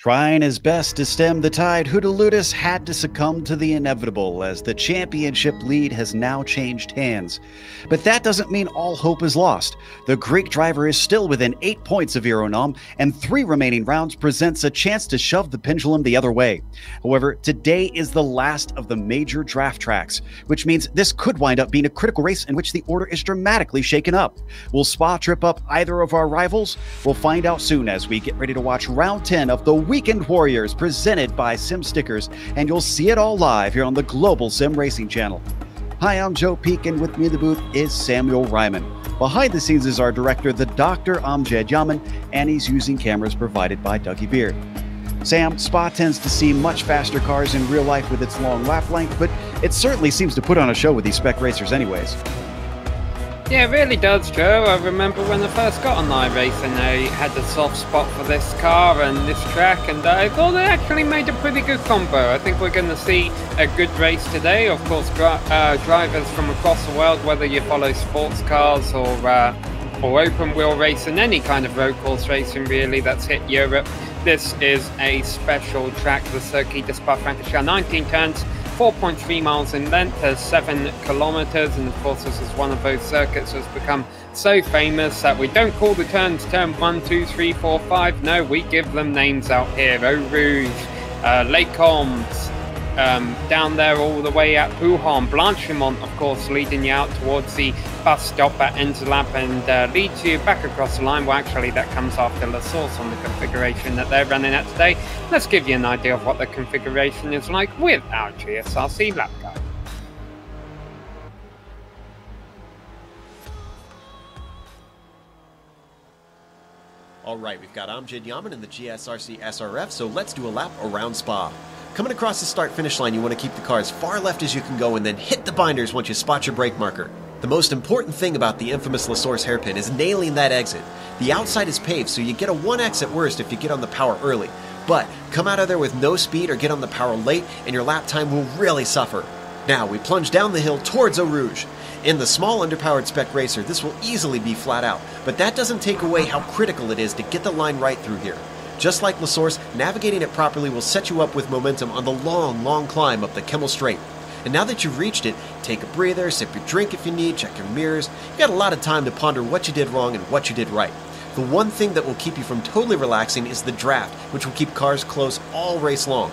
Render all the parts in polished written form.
Trying his best to stem the tide, Hootaludis had to succumb to the inevitable as the championship lead has now changed hands. But that doesn't mean all hope is lost. The Greek driver is still within 8 points of Ironom, and 3 remaining rounds presents a chance to shove the pendulum the other way. However, today is the last of the major draft tracks, which means this could wind up being a critical race in which the order is dramatically shaken up. Will Spa trip up either of our rivals? We'll find out soon as we get ready to watch round 10 of the Weekend Warriors presented by Sim Stickers, and you'll see it all live here on the Global SimRacing Channel. Hi, I'm Joe Peak, and with me in the booth is Samuel Ryman. Behind the scenes is our director, the Dr. Amjad Yaman, and he's using cameras provided by Dougie Beard. Sam, Spa tends to see much faster cars in real life with its long lap length, but it certainly seems to put on a show with these spec racers anyways. Yeah, it really does, Joe. I remember when I first got on iRacing, I had a soft spot for this car and this track, and I thought it actually made a pretty good combo. I think we're going to see a good race today. Of course, drivers from across the world, whether you follow sports cars or open wheel racing, any kind of road course racing really that's hit Europe. This is a special track, the Circuit de Spa-Francorchamps, 19 turns, 4.3 miles in length, 7 kilometers, and of course this is one of those circuits that's become so famous that we don't call the turns turn 1, 2, 3, 4, 5. No, we give them names out here. Eau Rouge, Les Combes, down there all the way at Pouhon, Blanchimont, of course, leading you out towards the bus stop at Enzlab and leads you back across the line. Well, actually, that comes after La Source on the configuration that they're running at today. Let's give you an idea of what the configuration is like with our GSRC lap guide. Alright, we've got Amjad Yaman in the GSRC SRF, so let's do a lap around Spa. Coming across the start-finish line, you want to keep the car as far left as you can go and then hit the binders once you spot your brake marker. The most important thing about the infamous La Source hairpin is nailing that exit. The outside is paved, so you get a 1x at worst if you get on the power early. But come out of there with no speed or get on the power late, and your lap time will really suffer. Now, we plunge down the hill towards Eau Rouge. In the small underpowered spec racer, this will easily be flat out, but that doesn't take away how critical it is to get the line right through here. Just like La Source, navigating it properly will set you up with momentum on the long climb up the Kemmel Straight. And now that you've reached it, take a breather, sip your drink if you need, check your mirrors. You've got a lot of time to ponder what you did wrong and what you did right. The one thing that will keep you from totally relaxing is the draft, which will keep cars close all race long.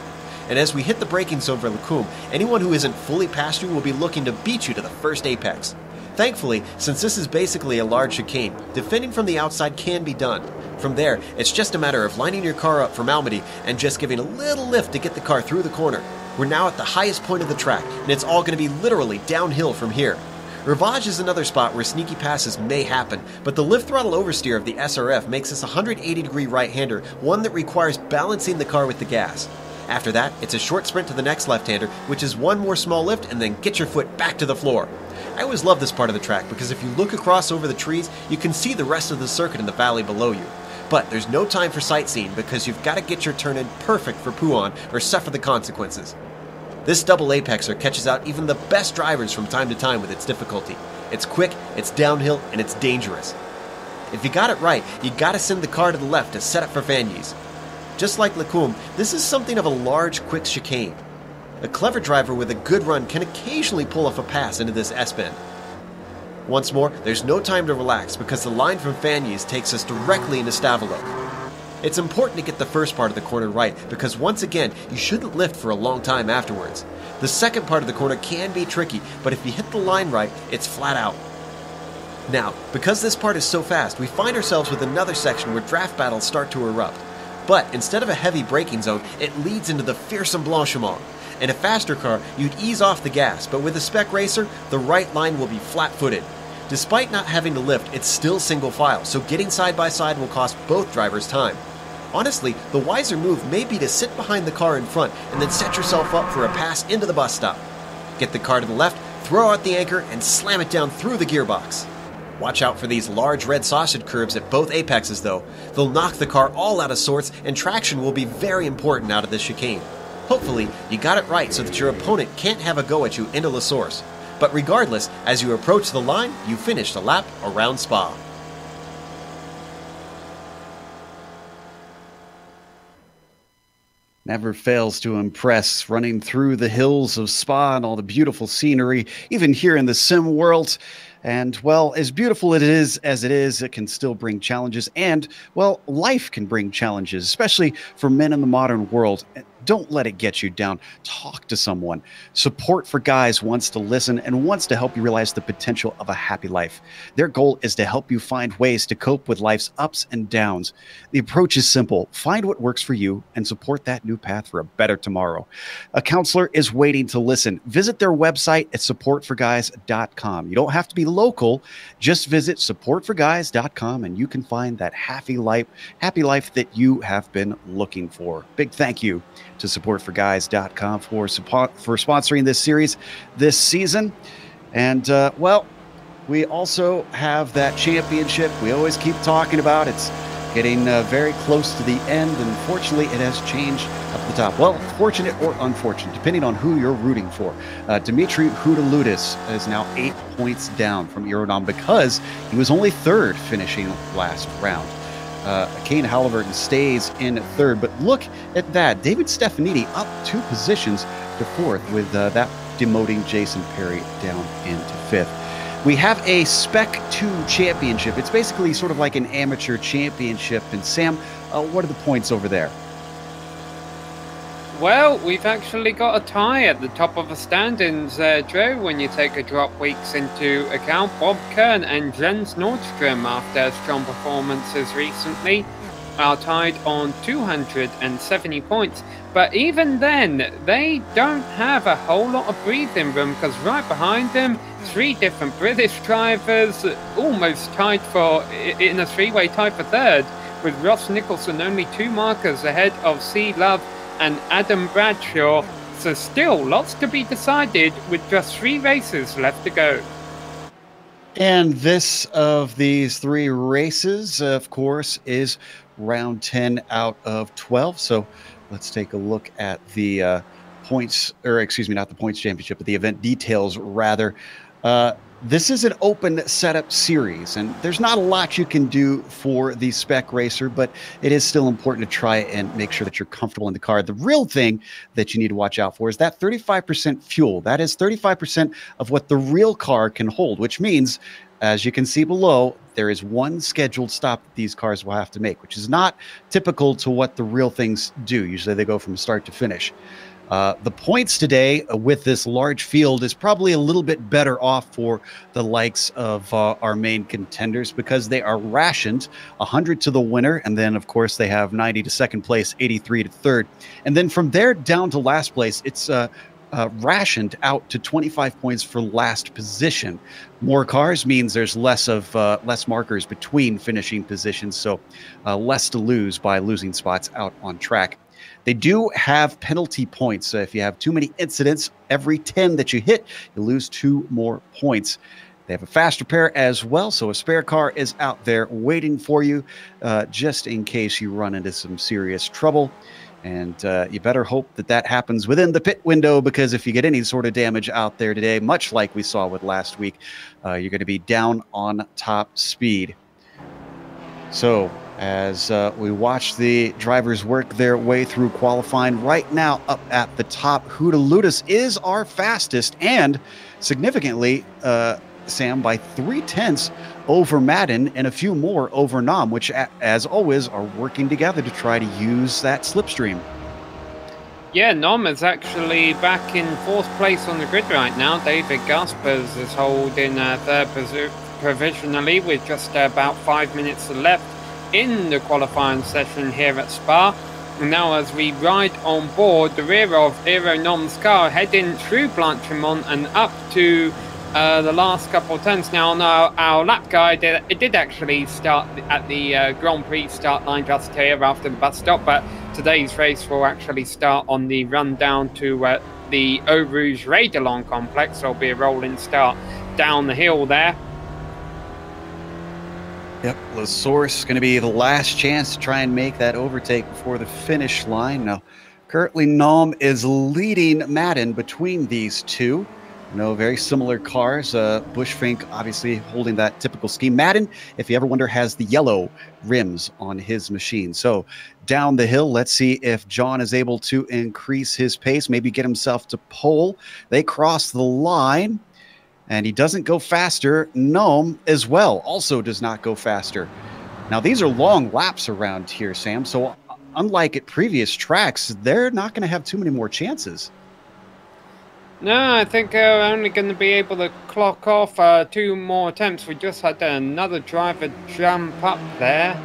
And as we hit the braking zone for Lecumbe, anyone who isn't fully past you will be looking to beat you to the first apex. Thankfully, since this is basically a large chicane, defending from the outside can be done. From there, it's just a matter of lining your car up for Malmedy and just giving a little lift to get the car through the corner. We're now at the highest point of the track, and it's all going to be literally downhill from here. Rivage is another spot where sneaky passes may happen, but the lift throttle oversteer of the SRF makes this a 180-degree right-hander, one that requires balancing the car with the gas. After that, it's a short sprint to the next left-hander, which is one more small lift, and then get your foot back to the floor. I always love this part of the track because if you look across over the trees, you can see the rest of the circuit in the valley below you. But there's no time for sightseeing because you've got to get your turn in perfect for Pouhon or suffer the consequences. This double apexer catches out even the best drivers from time to time with its difficulty. It's quick, it's downhill, and it's dangerous. If you got it right, you got to send the car to the left to set up for Fagnes. Just like Lecumbe, this is something of a large, quick chicane. A clever driver with a good run can occasionally pull off a pass into this S-bend. Once more, there's no time to relax because the line from Fagnes takes us directly into Stavelot. It's important to get the first part of the corner right because once again, you shouldn't lift for a long time afterwards. The second part of the corner can be tricky, but if you hit the line right, it's flat out. Now, because this part is so fast, we find ourselves with another section where draft battles start to erupt. But instead of a heavy braking zone, it leads into the fearsome Blanchimont. In a faster car, you'd ease off the gas, but with a spec racer, the right line will be flat-footed. Despite not having to lift, it's still single file, so getting side by side will cost both drivers time. Honestly, the wiser move may be to sit behind the car in front and then set yourself up for a pass into the bus stop. Get the car to the left, throw out the anchor, and slam it down through the gearbox. Watch out for these large red sausage curves at both apexes though. They'll knock the car all out of sorts, and traction will be very important out of this chicane. Hopefully, you got it right so that your opponent can't have a go at you into La Source. But regardless, as you approach the line, you finish the lap around Spa. Never fails to impress, running through the hills of Spa and all the beautiful scenery, even here in the sim world. And, well, as beautiful as it is, it can still bring challenges. And, well, life can bring challenges, especially for men in the modern world. Don't let it get you down. Talk to someone. Support for Guys wants to listen and wants to help you realize the potential of a happy life. Their goal is to help you find ways to cope with life's ups and downs. The approach is simple. Find what works for you and support that new path for a better tomorrow. A counselor is waiting to listen. Visit their website at supportforguys.com. You don't have to be local. Just visit supportforguys.com and you can find that happy life that you have been looking for. Big thank you to supportforguys.com for sponsoring this series this season. And, well, we also have that championship we always keep talking about. It's getting very close to the end, and unfortunately it has changed up the top. Well, fortunate or unfortunate, depending on who you're rooting for. Dimitri Hudaludis is now 8 points down from Ironom because he was only third finishing last round. Kane Halliburton stays in third, but look at that. David Stefanidi up 2 positions to fourth with that demoting Jason Perry down into fifth. We have a Spec 2 championship. It's basically sort of like an amateur championship. And Sam, what are the points over there? Well, we've actually got a tie at the top of the standings, Joe, when you take a drop weeks into account. Bob Kern and Jens Nordstrom, after strong performances recently, are tied on 270 points. But even then, they don't have a whole lot of breathing room, because right behind them, 3 different British drivers almost tied in a 3-way tie for third, with Ross Nicholson only 2 markers ahead of C. Love and Adam Bradshaw. So still lots to be decided with just 3 races left to go. And this of these 3 races, of course, is round 10 out of 12. So let's take a look at the points, or excuse me, not the points championship, but the event details rather. This is an open setup series, and there's not a lot you can do for the Spec Racer, but it is still important to try and make sure that you're comfortable in the car. The real thing that you need to watch out for is that 35% fuel. That is 35% of what the real car can hold, which means, as you can see below, there is 1 scheduled stop that these cars will have to make, which is not typical to what the real things do. Usually they go from start to finish. The points today with this large field is probably a little bit better off for the likes of our main contenders, because they are rationed 100 to the winner. And then, of course, they have 90 to second place, 83 to third. And then from there down to last place, it's rationed out to 25 points for last position. More cars means there's less markers between finishing positions, so less to lose by losing spots out on track. They do have penalty points. So if you have too many incidents, every 10 that you hit, you lose 2 more points. They have a fast repair as well, so a spare car is out there waiting for you just in case you run into some serious trouble. And you better hope that that happens within the pit window, because if you get any sort of damage out there today, much like we saw with last week, you're going to be down on top speed. So as we watch the drivers work their way through qualifying, right now up at the top, Hudaludis is our fastest, and significantly, Sam, by 0.3 over Madden and a few more over Nom, which, as always, are working together to try to use that slipstream. Yeah, Nom is actually back in 4th place on the grid right now. David Gaspers is holding 3rd provisionally with just about 5 minutes left in the qualifying session here at Spa. And now as we ride on board the rear of Aeronom's car, heading through Blanchimont and up to the last couple of turns. Now on our lap guide, it did actually start at the Grand Prix start line just here after the bus stop, but today's race will actually start on the run down to the Eau Rouge Radilon complex. There'll be a rolling start down the hill there. Yep, La Source going to be the last chance to try and make that overtake before the finish line. Now, currently Nom is leading Madden between these two. No, very similar cars. Bushfink obviously holding that typical scheme. Madden, if you ever wonder, has the yellow rims on his machine. So down the hill, let's see if John is able to increase his pace, maybe get himself to pole. They cross the line, and he doesn't go faster. Gnome as well also does not go faster. Now, these are long laps around here, Sam. So unlike at previous tracks, they're not going to have too many more chances. No, I think we're only going to be able to clock off 2 more attempts. We just had another driver jump up there.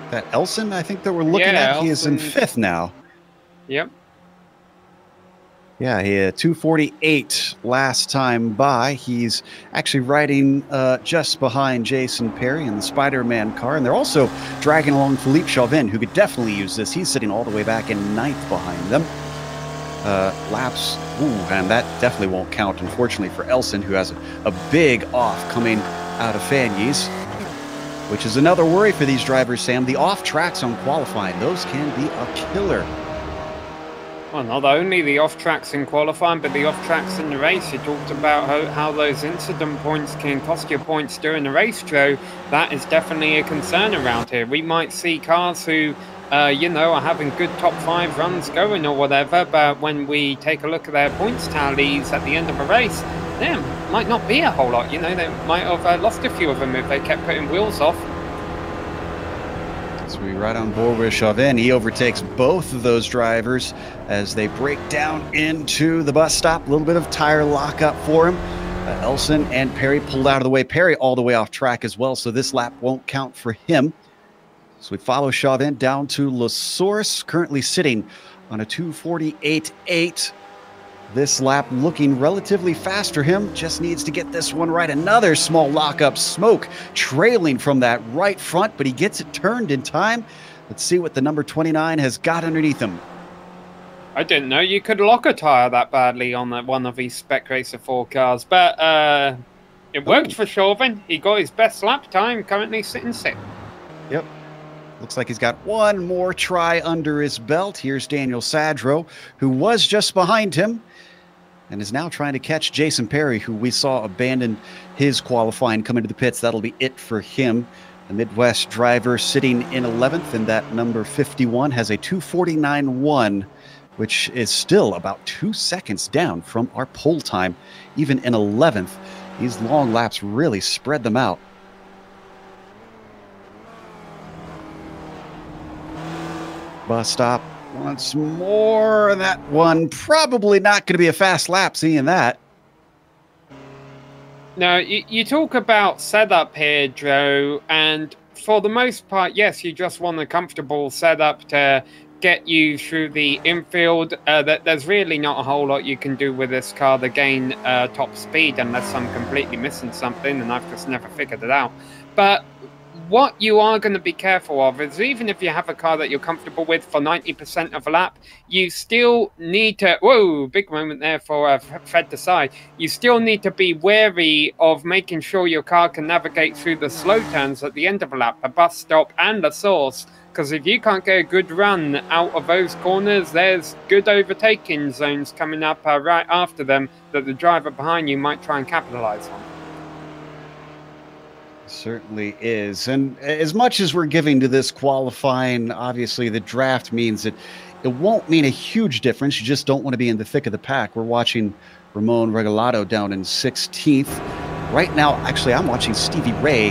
That Elson, I think that we're looking at, he is in 5th now. Yep. Yeah, he had 2:48 last time by. He's actually riding just behind Jason Perry in the Spider-Man car. And they're also dragging along Philippe Chauvin, who could definitely use this. He's sitting all the way back in 9th behind them. Laps, and that definitely won't count, unfortunately, for Elson, who has a big off coming out of Fanyes, which is another worry for these drivers, Sam. The off tracks on qualifying, those can be a killer. Well, not only the off tracks in qualifying, but the off tracks in the race. You talked about how those incident points can cost you points during the race, Joe. That is definitely a concern around here. We might see cars who you know, are having good top 5 runs going or whatever, but when we take a look at their points tallies at the end of a race, there might not be a whole lot. You know, they might have lost a few of them if they kept putting wheels off. So we right on board with Chauvin. He overtakes both of those drivers as they break down into the bus stop. A little bit of tire lockup for him. Elson and Perry pulled out of the way. Perry all the way off track as well, so this lap won't count for him. So we follow Chauvin down to La Source, currently sitting on a 2:48.8. This lap looking relatively fast for him. Just needs to get this one right. Another small lockup. Smoke trailing from that right front, but he gets it turned in time. Let's see what the number 29 has got underneath him. I didn't know you could lock a tire that badly on one of these Spec Racer 4 cars, but it worked for Chauvin. He got his best lap time, currently sitting 6th. Yep. Looks like he's got one more try under his belt. Here's Daniel Sadro, who was just behind him and is now trying to catch Jason Perry, who we saw abandon his qualifying, come into the pits. That'll be it for him. The Midwest driver sitting in 11th, and that number 51 has a 2:49.1, which is still about 2 seconds down from our pole time, even in 11th. These long laps really spread them out. Bus stop once more. That one probably not going to be a fast lap, seeing that. Now, you talk about setup here, Joe, and for the most part, yes, you just want a comfortable setup to get you through the infield. There's really not a whole lot you can do with this car to gain top speed, unless I'm completely missing something, and I've just never figured it out. But what you are going to be careful of is, even if you have a car that you're comfortable with for 90% of a lap, you still need to, whoa, big moment there for Fred Desai. You still need to be wary of making sure your car can navigate through the slow turns at the end of a lap, a bus stop and a source, because if you can't get a good run out of those corners, there's good overtaking zones coming up right after them that the driver behind you might try and capitalize on. Certainly is. And as much as we're giving to this qualifying, obviously the draft means that it won't mean a huge difference. You just don't want to be in the thick of the pack. We're watching Ramon Regalado down in 16th. Right now, actually, I'm watching Stevie Ray,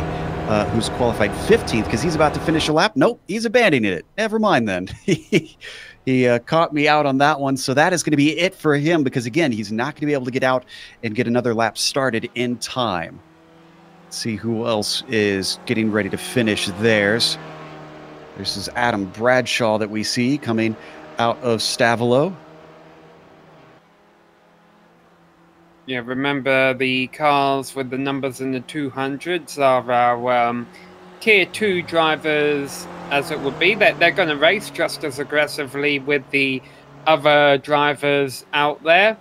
who's qualified 15th, because he's about to finish a lap. Nope, he's abandoning it. Never mind then. He caught me out on that one. So that is going to be it for him, because, again, he's not going to be able to get out and get another lap started in time. See who else is getting ready to finish theirs. This is Adam Bradshaw that we see coming out of Stavelo. Yeah, remember the cars with the numbers in the 200s are our tier 2 drivers, as it would be. They're going to race just as aggressively with the other drivers out there.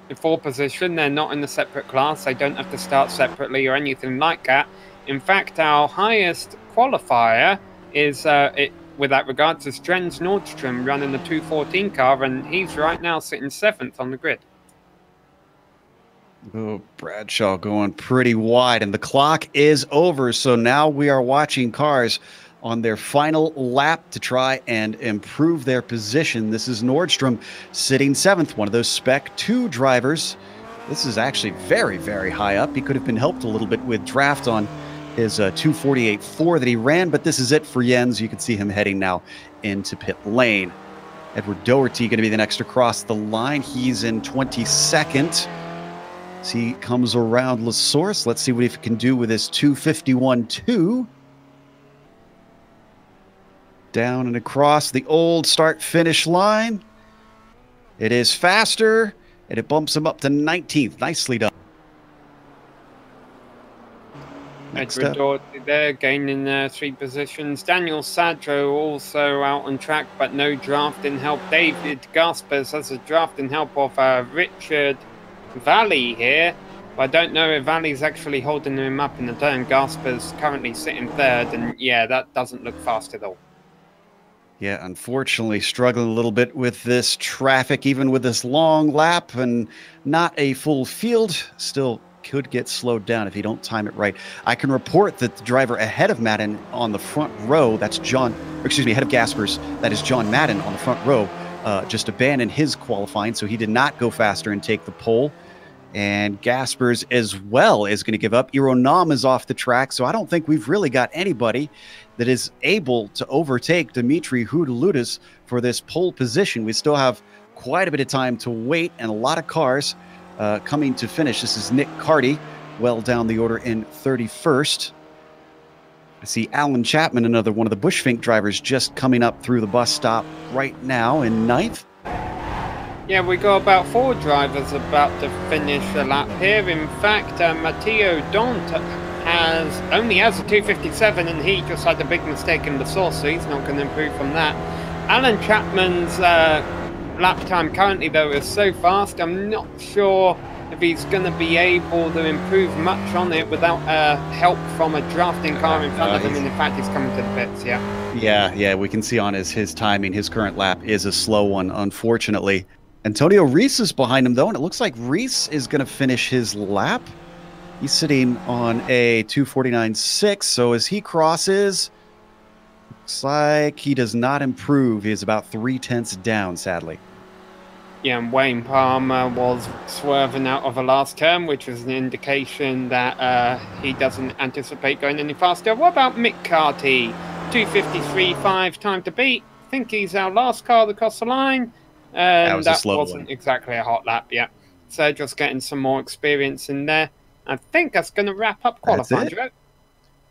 In 4 position, they're not in a separate class. They don't have to start separately or anything like that. In fact, our highest qualifier is, with that regards, is Jens Nordstrom running the 214 car, and he's right now sitting 7th on the grid. Oh, Bradshaw going pretty wide, and the clock is over. So now we are watching cars on their final lap to try and improve their position. This is Nordstrom sitting 7th, one of those Spec 2 drivers. This is actually very, very high up. He could have been helped a little bit with draft on his 248.4 that he ran, but this is it for Jens. You can see him heading now into pit lane. Edward Doherty going to be the next across the line. He's in 22nd. As he comes around La Source, let's see what he can do with his 251.2. Down and across the old start-finish line. It is faster, and it bumps him up to 19th. Nicely done. Edward Doherty there, gaining 3 positions. Daniel Sadro also out on track, but no drafting help. David Gaspers has a drafting help of Richard Valley here. But I don't know if Valley's actually holding him up in the turn. Gaspers currently sitting 3rd, and yeah, that doesn't look fast at all. Yeah, unfortunately struggling a little bit with this traffic, even with this long lap and not a full field. Still could get slowed down if you don't time it right. I can report that the driver ahead of Madden on the front row, that's John, excuse me, ahead of Gaspers, that is John Madden on the front row, just abandoned his qualifying, so he did not go faster and take the pole. And Gaspers as well is going to give up. Ironam is off the track, so I don't think we've really got anybody that is able to overtake Dimitri Houdaloutis for this pole position. We still have quite a bit of time to wait and a lot of cars coming to finish. This is Nick Carty, well down the order in 31st. I see Alan Chapman, another one of the Bushfink drivers, just coming up through the bus stop right now in 9th. Yeah, we got about 4 drivers about to finish a lap here. In fact, Matteo Dont only has a 257, and he just had a big mistake in the source, so he's not going to improve from that. Alan Chapman's lap time currently, though, is so fast, I'm not sure if he's going to be able to improve much on it without help from a drafting car in front of him, and in fact, he's coming to the pits, yeah. Yeah, we can see on his timing, his current lap is a slow one, unfortunately. Antonio Reese is behind him, though, and it looks like Reese is going to finish his lap. He's sitting on a 249.6, so as he crosses, looks like he does not improve. He is about 0.3 down, sadly. Yeah, and Wayne Palmer was swerving out of the last turn, which was an indication that he doesn't anticipate going any faster. What about Mick Carty? 253.5 time to beat. I think he's our last car across the line. And that wasn't exactly a hot lap yet. So just getting some more experience in there. I think that's going to wrap up qualifying, Joe.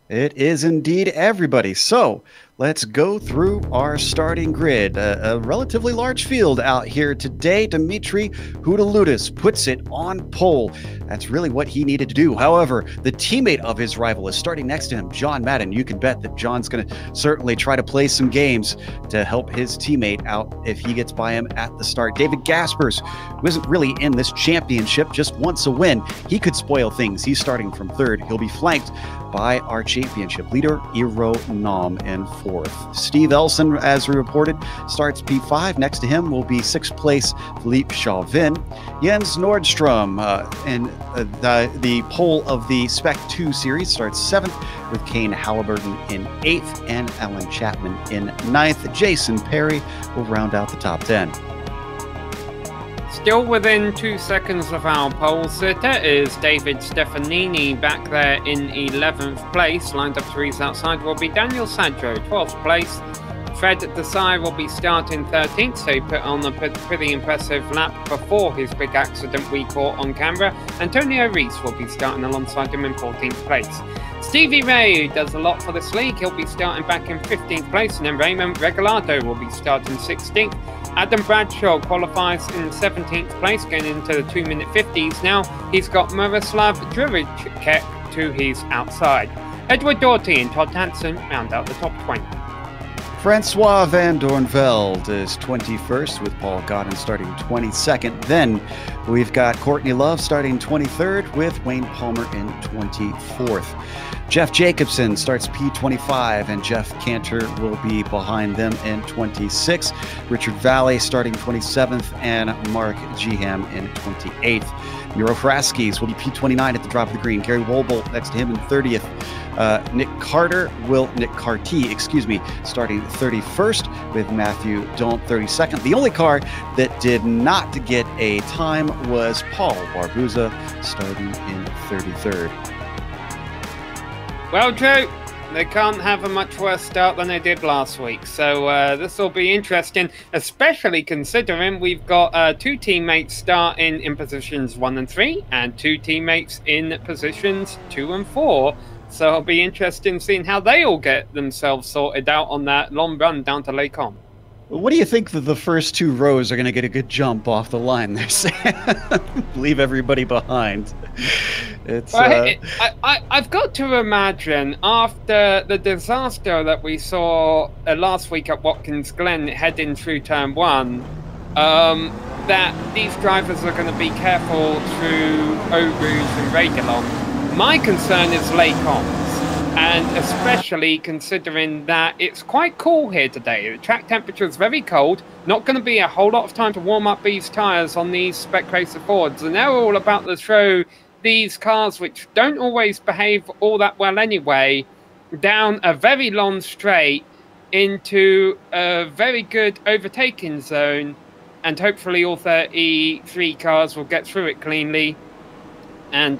It is indeed, everybody. So let's go through our starting grid. A relatively large field out here today. Dimitri Houdaloutis puts it on pole. That's really what he needed to do. However, the teammate of his rival is starting next to him, John Madden. You can bet that John's going to certainly try to play some games to help his teammate out if he gets by him at the start. David Gaspers, who isn't really in this championship, just wants a win. He could spoil things. He's starting from 3rd. He'll be flanked by our championship leader, Iro Nam, in 4th. Steve Elson, as we reported, starts P5. Next to him will be 6th place Philippe Chauvin. Jens Nordstrom in the pole of the Spec 2 series starts 7th, with Kane Halliburton in 8th and Alan Chapman in 9th. Jason Perry will round out the top 10. Still within 2 seconds of our pole sitter is David Stefanini back there in 11th place. Lined up 3s outside will be Daniel Sadro, 12th place. Fred Desai will be starting 13th, so he put on a pretty impressive lap before his big accident we caught on camera. Antonio Reese will be starting alongside him in 14th place. Stevie Ray does a lot for this league. He'll be starting back in 15th place, and then Raymond Regalado will be starting 16th. Adam Bradshaw qualifies in 17th place, going into the 2-minute 50s now. He's got Miroslav Juricek to his outside. Edward Doherty and Todd Hansen round out the top 20. Francois Van Dornveld is 21st, with Paul Godden starting 22nd. Then we've got Courtney Love starting 23rd, with Wayne Palmer in 24th. Jeff Jacobson starts P25, and Jeff Cantor will be behind them in 26. Richard Valley starting 27th, and Mark Geham in 28th. Miro Fraskis will be P29 at the drop of the green. Gary Wolbolt next to him in 30th. Nick Carty, starting 31st, with Matthew Daunt 32nd. The only car that did not get a time was Paul Barbuza, starting in 33rd. Well, Joe, they can't have a much worse start than they did last week, so this will be interesting, especially considering we've got 2 teammates starting in positions 1 and 3, and 2 teammates in positions 2 and 4. So it'll be interesting seeing how they all get themselves sorted out on that long run down to Lake On. What do you think that the first 2 rows are going to get a good jump off the line there, Sam? Leave everybody behind. It's, I've got to imagine, after the disaster that we saw last week at Watkins Glen heading through turn 1, that these drivers are going to be careful through Eau Rouge and Réguilon. My concern is Lake Ons. And especially considering that it's quite cool here today. The track temperature is very cold. Not going to be a whole lot of time to warm up these tyres on these Spec Racer Fords. And they're all about to throw these cars, which don't always behave all that well anyway, down a very long straight into a very good overtaking zone. And hopefully all 33 cars will get through it cleanly. And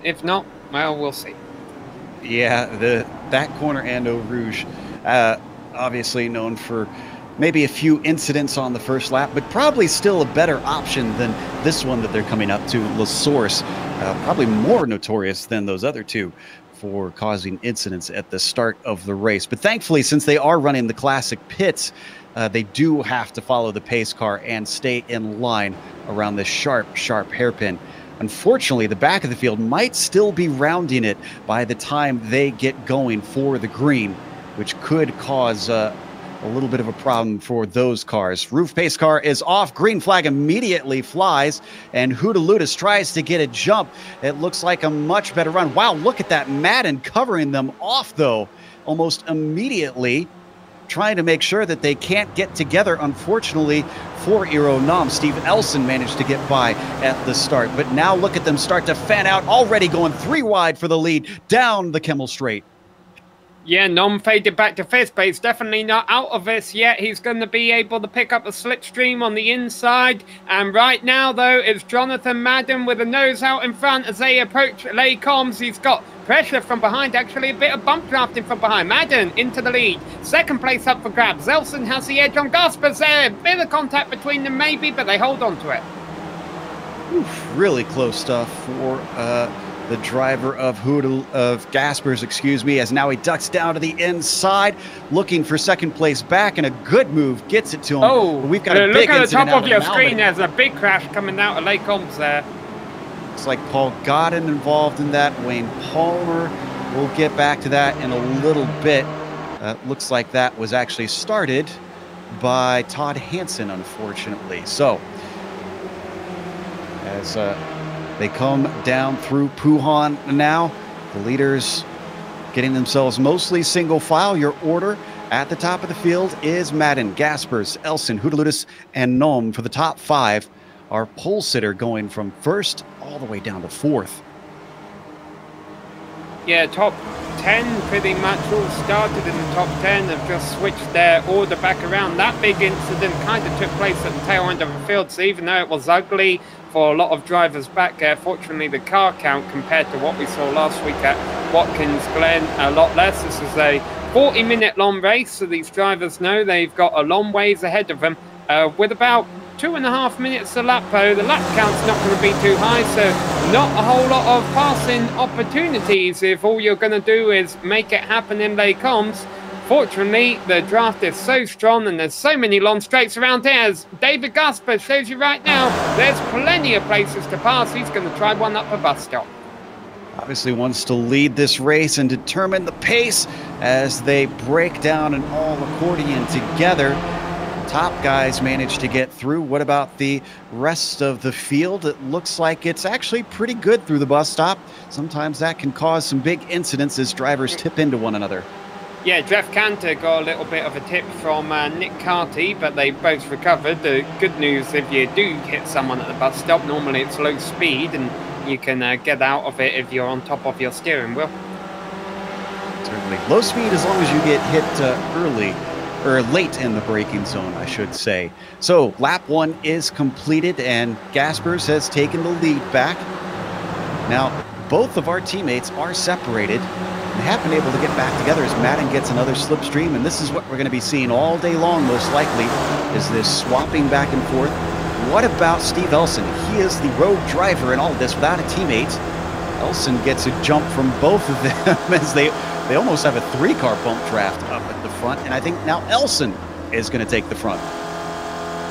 if not, well, we'll see. Yeah, that corner and Eau Rouge, obviously known for maybe a few incidents on the first lap, but probably still a better option than this one that they're coming up to, La Source. Probably more notorious than those other 2 for causing incidents at the start of the race. But thankfully, since they are running the classic pits, they do have to follow the pace car and stay in line around this sharp hairpin. Unfortunately, the back of the field might still be rounding it by the time they get going for the green, which could cause a little bit of a problem for those cars. Roof pace car is off. Green flag immediately flies, and Hootalutus tries to get a jump. It looks like a much better run. Wow, look at that. Madden covering them off, though, almost immediately, trying to make sure that they can't get together. Unfortunately for Nam, Steve Elson managed to get by at the start, but now look at them start to fan out, already going 3 wide for the lead down the Kemmel Straight. Yeah, Nom faded back to 5th, but he's definitely not out of this yet. He's going to be able to pick up a slipstream on the inside. And right now, though, it's Jonathan Madden with a nose out in front as they approach Les Combs. He's got pressure from behind, actually a bit of bump drafting from behind. Madden into the lead. 2nd place up for grabs. Zelson has the edge on Gaspers there. Bit of contact between them maybe, but they hold on to it. Oof, really close stuff for the driver of Gaspers, as now he ducks down to the inside, looking for 2nd place back, and a good move gets it to him. Oh, we've got a big look at the top of your Malvern. screen. There's a big crash coming out of Lake Combs there. Looks like Paul Godin involved in that. Wayne Palmer, we'll get back to that in a little bit. Looks like that was actually started by Todd Hansen, unfortunately. So, as they come down through Puhan now, the leaders getting themselves mostly single file. Your order at the top of the field is Madden, Gaspers, Elson, Hootalutus, and Nom for the top 5. Our pole sitter going from 1st all the way down to 4th. Yeah, top 10 pretty much all started in the top 10. Have just switched their order back around. That big incident kind of took place at the tail end of the field, so even though it was ugly for a lot of drivers back there, fortunately the car count compared to what we saw last week at Watkins Glen, a lot less. This is a 40-minute long race, so these drivers know they've got a long ways ahead of them. With about 2.5 minutes a lap, though, the lap count's not going to be too high, so not a whole lot of passing opportunities if all you're going to do is make it happen in Les Combs. Fortunately, the draft is so strong and there's so many long straights around here. As David Gasper shows you right now, there's plenty of places to pass. He's going to try one up a bus stop. Obviously wants to lead this race and determine the pace as they break down an all accordion together. top guys managed to get through. What about the rest of the field? It looks like it's actually pretty good through the bus stop. Sometimes that can cause some big incidents as drivers tip into one another. Yeah, Jeff Cantor got a little bit of a tip from Nick Carty, but they both recovered. The good news, if you do hit someone at the bus stop, normally it's low speed and you can get out of it if you're on top of your steering wheel. Certainly. Low speed as long as you get hit early, or late in the braking zone, I should say. So lap 1 is completed and Gaspers has taken the lead back. Now, both of our teammates are separated. They have been able to get back together as Madden gets another slipstream, and this is what we're going to be seeing all day long, most likely, is this swapping back and forth. What about Steve Elson? He is the rogue driver in all of this without a teammate. Elson gets a jump from both of them as they almost have a 3-car bump draft up at the front, and I think now Elson is going to take the front.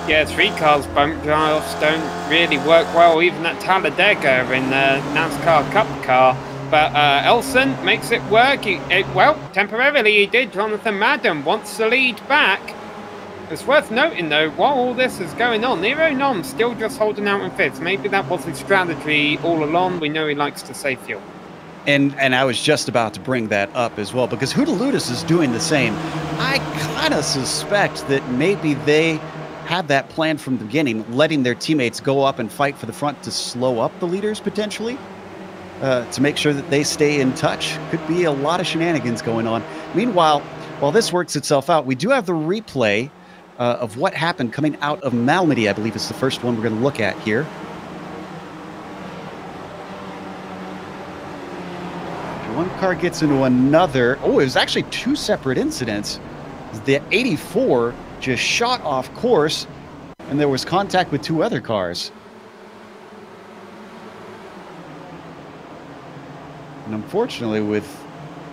Yeah, 3 cars bump drafts don't really work well, even at Talladega in the NASCAR Cup car. But Elson makes it work. Well, temporarily he did. Jonathan Madden wants the lead back. It's worth noting, though, while all this is going on, Nero Nom's still just holding out in 5th. Maybe that was his strategy all along. We know he likes to save fuel. And I was just about to bring that up as well, because Hootaludis is doing the same. I kind of suspect that maybe they had that plan from the beginning, letting their teammates go up and fight for the front to slow up the leaders, potentially. To make sure that they stay in touch. Could be a lot of shenanigans going on. Meanwhile, while this works itself out, we do have the replay of what happened coming out of Malmedy, I believe is the first one we're going to look at here. One car gets into another. Oh, it was actually 2 separate incidents. The 84 just shot off course, and there was contact with 2 other cars. And unfortunately, with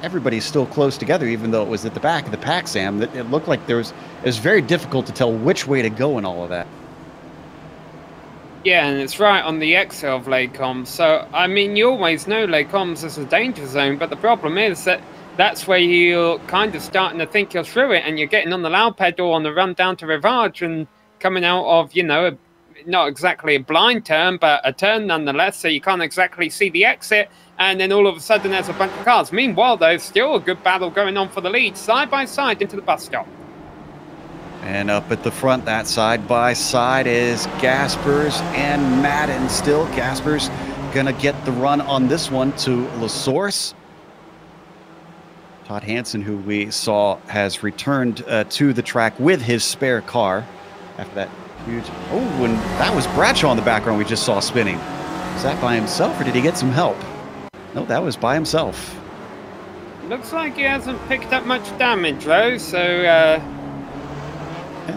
everybody still close together, even though it was at the back of the pack, Sam, that it looked like it was very difficult to tell which way to go in all of that. Yeah, and it's right on the exit of Les Combs. So, I mean, you always know Les Combs is a danger zone, but the problem is that that's where you're kind of starting to think you're through it, and you're getting on the loud pedal on the run down to Rivage and coming out of, you know, not exactly a blind turn, but a turn nonetheless, so you can't exactly see the exit. And then all of a sudden there's a bunch of cars. Meanwhile, though, still a good battle going on for the lead, side by side into the bus stop. And up at the front, that side by side is Gaspers and Madden still. Gaspers gonna get the run on this one to La Source. Todd Hansen, who we saw, has returned to the track with his spare car after that huge... Oh, and that was Bradshaw in the background we just saw spinning. Was that by himself, or did he get some help? No, that was by himself. Looks like he hasn't picked up much damage, though, so... Yeah,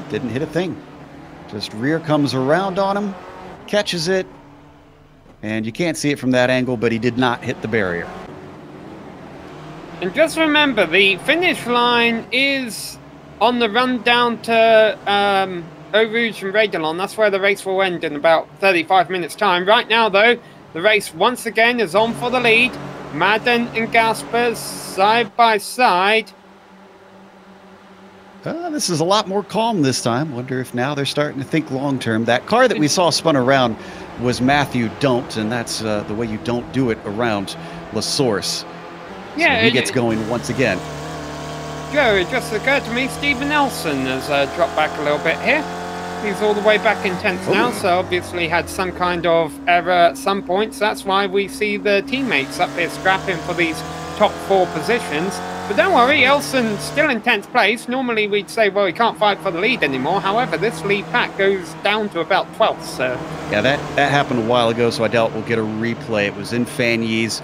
didn't hit a thing. Just rear comes around on him, catches it, and you can't see it from that angle, but he did not hit the barrier. And just remember, the finish line is on the run down to Eau Rouge and Régalon. That's where the race will end in about 35 minutes' time. Right now, though, the race once again is on for the lead. Madden and Gaspers side by side. This is a lot more calm this time. Wonder if now they're starting to think long term. That car that we saw spun around was Matthew Don't, and that's the way you don't do it around La Source. Yeah, so he gets going once again. Joe, it just occurred to me Stephen Nelson has dropped back a little bit here. He's all the way back in 10th now, so obviously had some kind of error at some points. That's why we see the teammates up here scrapping for these top 4 positions. But don't worry, Elson's still in 10th place. Normally we'd say, well, he can't fight for the lead anymore. However, this lead pack goes down to about 12th, so... Yeah, that happened a while ago, so I doubt we'll get a replay. It was in Fany's.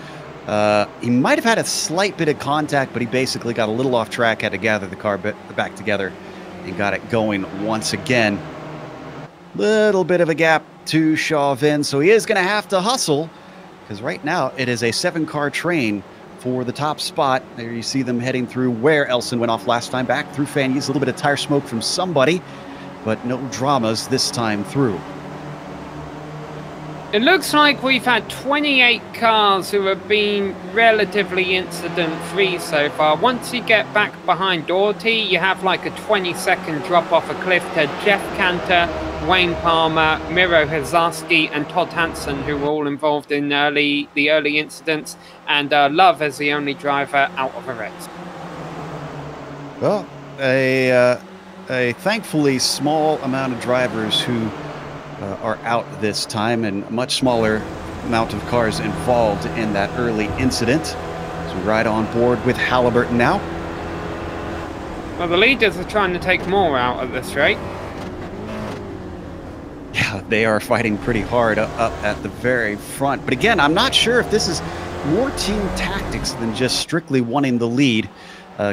He might have had a slight bit of contact, but he basically got a little off track, had to gather the car back together and got it going once again. Little bit of a gap to Chauvin, so he is going to have to hustle, because right now it is a 7-car train for the top spot. There you see them heading through where Elson went off last time, back through Fany's. A little bit of tire smoke from somebody, but no dramas this time through. It looks like we've had 28 cars who have been relatively incident-free so far. Once you get back behind Doherty, you have like a 20-second drop off a cliff to Jeff Cantor, Wayne Palmer, Miro Hazarski, and Todd Hansen, who were all involved in the early incidents, and Love is the only driver out of a race. Well, a thankfully small amount of drivers who are out this time, and a much smaller amount of cars involved in that early incident. So right on board with Halliburton now. Well, the leaders are trying to take more out of this rate. Yeah, they are fighting pretty hard up at the very front. But again, I'm not sure if this is more team tactics than just strictly wanting the lead.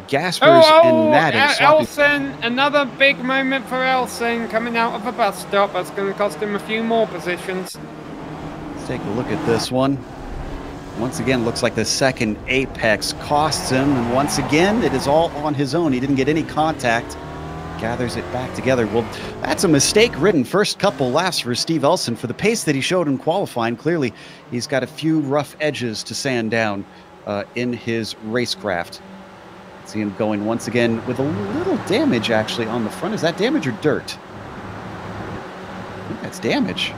Gaspers and Madden. Elson, another big moment for Elson coming out of a bus stop. That's going to cost him a few more positions. Let's take a look at this one. Once again, looks like the second apex costs him. And once again, it is all on his own. He didn't get any contact. Gathers it back together. Well, that's a mistake-ridden first couple laps for Steve Elson. For the pace that he showed in qualifying, clearly he's got a few rough edges to sand down in his racecraft. See him going once again with a little damage actually on the front. Is that damage or dirt? I think that's damage.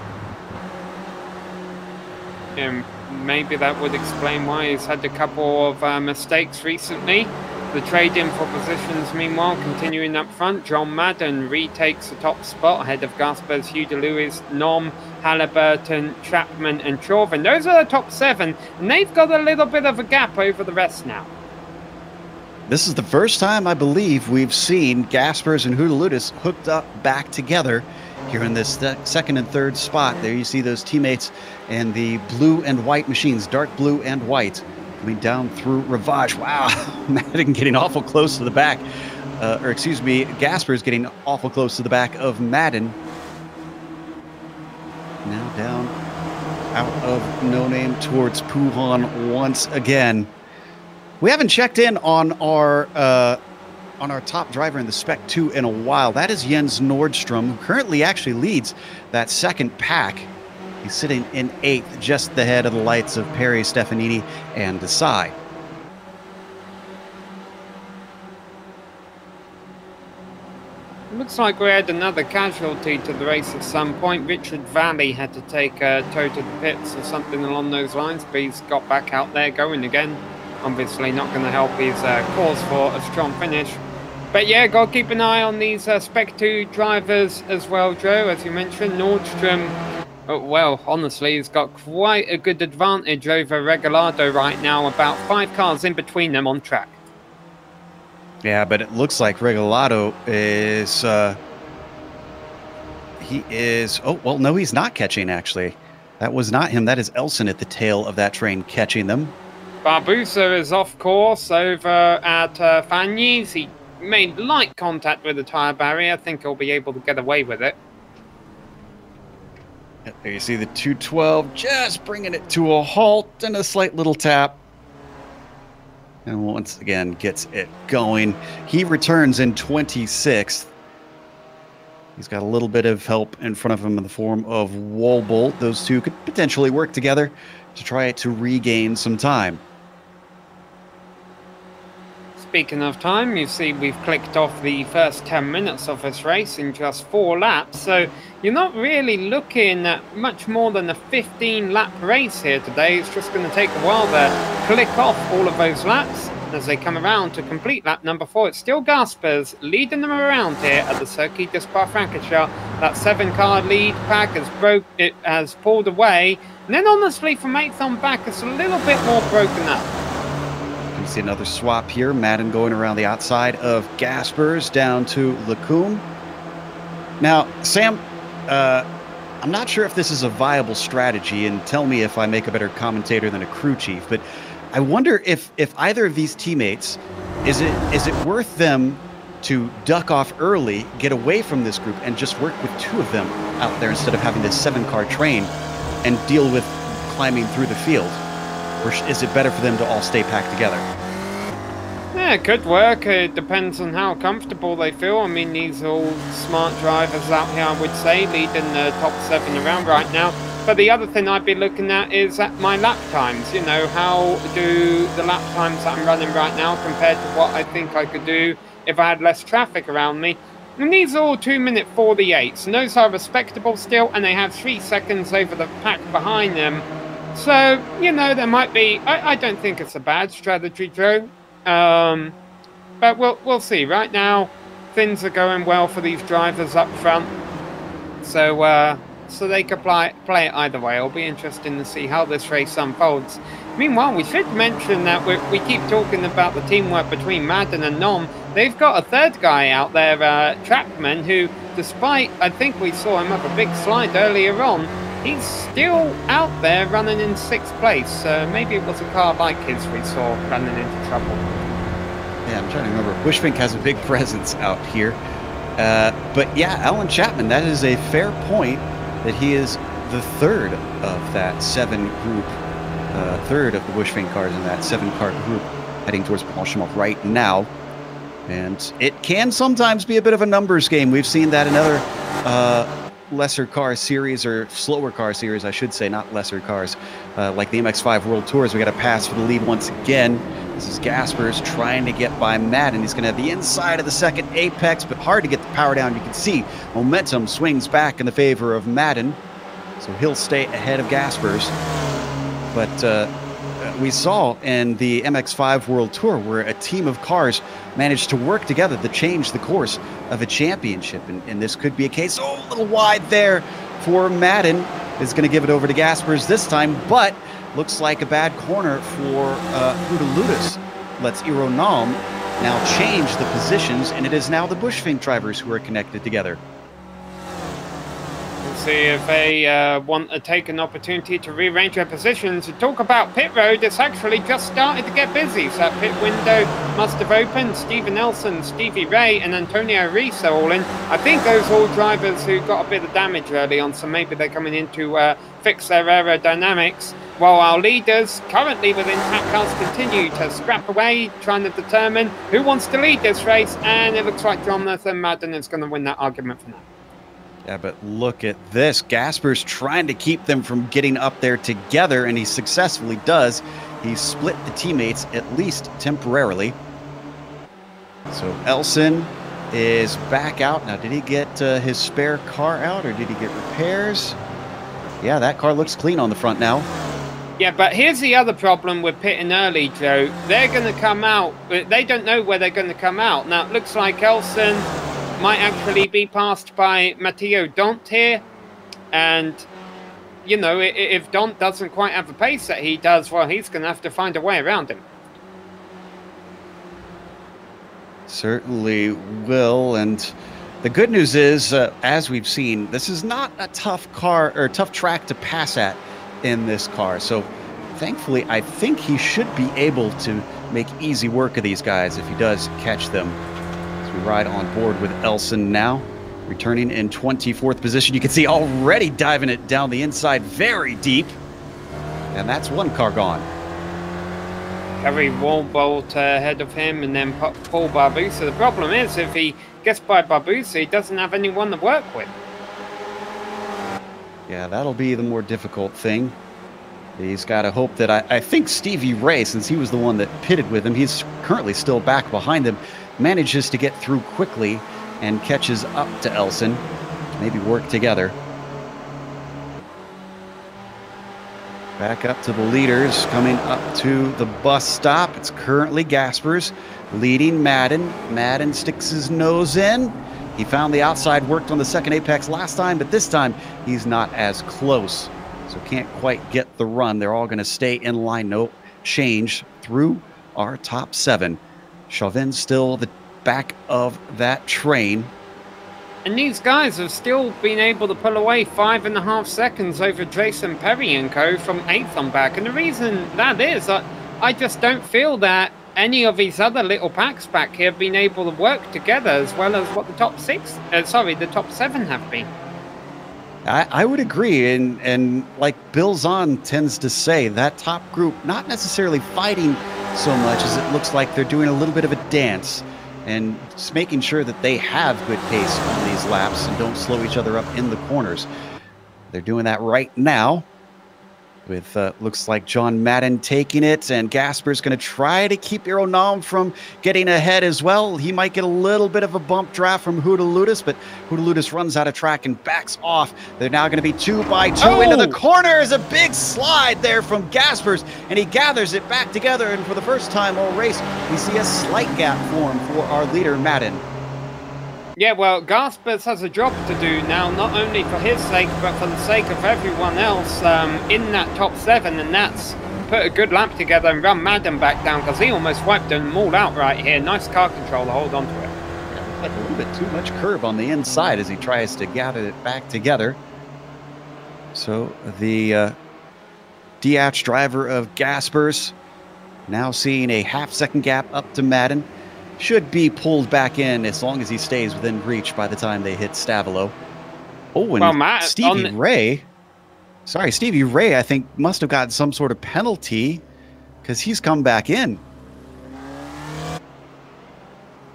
Yeah, maybe that would explain why he's had a couple of mistakes recently. The trade-in for positions, meanwhile, continuing up front. John Madden retakes the top spot ahead of Gaspers, Hugh DeLewis, Nom, Halliburton, Chapman, and Chauvin. Those are the top 7, and they've got a little bit of a gap over the rest now. This is the first time, I believe, we've seen Gaspers and Hudaludis hooked up back together here in this second and third spot. There you see those teammates and the blue and white machines, dark blue and white, coming down through Ravage. Wow, Madden getting awful close to the back. Or excuse me, Gaspers getting awful close to the back of Madden. Now down out of No Name towards Puhan once again. We haven't checked in on our top driver in the Spec 2 in a while. That is Jens Nordstrom, who currently actually leads that second pack. He's sitting in 8th, just ahead of the lights of Perry, Stefanini, and Desai. Looks like we had another casualty to the race at some point. Richard Valley had to take a tow to the pits or something along those lines, but he's got back out there going again. Obviously not going to help his cause for a strong finish. But yeah, got to keep an eye on these Spec 2 drivers as well, Joe. As you mentioned, Nordstrom, well, honestly, he's got quite a good advantage over Regalado right now. About 5 cars in between them on track. Yeah, but it looks like Regalado is... oh, well, no, he's not catching, actually. That was not him. That is Elson at the tail of that train catching them. Barbusa is off course over at Fagnes. He made light contact with the tyre barrier. I think he'll be able to get away with it. There you see the 212 just bringing it to a halt and a slight little tap. And once again gets it going. He returns in 26th. He's got a little bit of help in front of him in the form of Wolbolt. Those two could potentially work together to try to regain some time. Speaking of time, you see we've clicked off the first 10 minutes of this race in just 4 laps, so you're not really looking at much more than a 15-lap race here today. It's just going to take a while to click off all of those laps. As they come around to complete lap number 4, it's still Gaspers leading them around here at the Circuit de Spa-Francorchamps. That 7-car lead pack has pulled away, and then honestly from 8th on back it's a little bit more broken up. You see another swap here. Madden going around the outside of Gaspers down to Lacombe. Now, Sam, I'm not sure if this is a viable strategy, and tell me if I make a better commentator than a crew chief, but I wonder if either of these teammates, is it worth them to duck off early, get away from this group, and just work with 2 of them out there instead of having this 7-car train and deal with climbing through the field? Or is it better for them to all stay packed together? Yeah, it could work. It depends on how comfortable they feel. I mean, these are all smart drivers out here, I would say, leading the top 7 around right now. But the other thing I'd be looking at is at my lap times. You know, how do the lap times that I'm running right now compared to what I think I could do if I had less traffic around me? And these are all 2-minute 48s, and those are respectable still, and they have 3 seconds over the pack behind them. So, you know, there might be... I don't think it's a bad strategy, Joe. But we'll see. Right now, things are going well for these drivers up front. So they could play it either way. It'll be interesting to see how this race unfolds. Meanwhile, we should mention that we keep talking about the teamwork between Madden and Nom. They've got a third guy out there, Trackman, who, despite, I think we saw him have a big slide earlier on, he's still out there running in 6th place. Maybe it was a car like his we saw running into trouble. Yeah, I'm trying to remember. Bushfink has a big presence out here. But yeah, Alan Chapman, that is a fair point that he is the third of that 7 group, third of the Bushfink cars in that 7-car group heading towards Francorchamps right now. And it can sometimes be a bit of a numbers game. We've seen that in other lesser car series, or slower car series, I should say, not lesser cars, like the MX-5 World Tours. We got a pass for the lead once again. This is Gaspers trying to get by Madden. He's going to have the inside of the second apex, but hard to get the power down. You can see momentum swings back in the favor of Madden, so he'll stay ahead of Gaspers. But we saw in the MX-5 World Tour where a team of cars managed to work together to change the course of a championship, and this could be a case. Oh, a little wide there for Madden. Is going to give it over to Gaspers this time, but looks like a bad corner for Hudaludis. Lets Ironom now change the positions, and it is now the Bushfink drivers who are connected together. We'll see if they want to take an opportunity to rearrange their positions. To talk about pit road, it's actually just started to get busy. So that pit window must have opened. Stephen Nelson, Stevie Ray, and Antonio Reese are all in. I think those are all drivers who got a bit of damage early on, so maybe they're coming in to fix their aerodynamics. While our leaders, currently within pack cars, continue to scrap away, trying to determine who wants to lead this race. And it looks like Jonathan Madden is going to win that argument for now. Yeah, but look at this. Gasper's trying to keep them from getting up there together, and he successfully does. He split the teammates, at least temporarily. So Elson is back out. Now, did he get his spare car out, or did he get repairs? Yeah, that car looks clean on the front now. Yeah, but here's the other problem with pitting early, Joe. They're going to come out. They don't know where they're going to come out. Now, it looks like Elson might actually be passed by Matteo Dont here. And, you know, if Dont doesn't quite have the pace that he does, well, he's going to have to find a way around him. Certainly will. And the good news is, as we've seen, this is not a tough car or tough track to pass at in this car. So thankfully, I think he should be able to make easy work of these guys if he does catch them. As we ride on board with Elson now, returning in 24th position. You can see already diving it down the inside very deep. And that's one car gone. Harry Walbolt ahead of him, and then Paul Barbusa. The problem is, if he gets by Barbusa, he doesn't have anyone to work with. Yeah, that'll be the more difficult thing. He's got to hope that I think Stevie Ray, since he was the one that pitted with him, he's currently still back behind him, manages to get through quickly and catches up to Elson. Maybe work together. Back up to the leaders, coming up to the bus stop. It's currently Gaspers leading Madden. Madden sticks his nose in. He found the outside, worked on the second apex last time, but this time he's not as close. So can't quite get the run. They're all going to stay in line. No change through our top 7. Chauvin still the back of that train. And these guys have still been able to pull away 5.5 seconds over Jason Perry and co. from 8th on back. And the reason that is, I just don't feel that any of these other little packs back here have been able to work together as well as what the top the top 7 have been. I would agree, and like Bill Zahn tends to say, that top group not necessarily fighting so much as it looks like they're doing a little bit of a dance and just making sure that they have good pace on these laps and don't slow each other up in the corners. They're doing that right now with, looks like John Madden taking it, and Gasper's going to try to keep Aeronom from getting ahead as well. He might get a little bit of a bump draft from Hootaludis, but Hootaludis runs out of track and backs off. They're now going to be 2 by 2 into the corners. A big slide there from Gaspers, and he gathers it back together, and for the first time all race, we see a slight gap form for our leader, Madden. Yeah, well, Gaspers has a job to do now, not only for his sake, but for the sake of everyone else in that top 7, and that's put a good lap together and run Madden back down, because he almost wiped them all out right here. Nice car control to hold on to it. Yeah, looks like a little bit too much curb on the inside as he tries to gather it back together. So the DH driver of Gaspers now seeing a half-second gap up to Madden. Should be pulled back in as long as he stays within reach by the time they hit Stavilo. Oh, and well, Stevie Ray, I think, must have gotten some sort of penalty because he's come back in.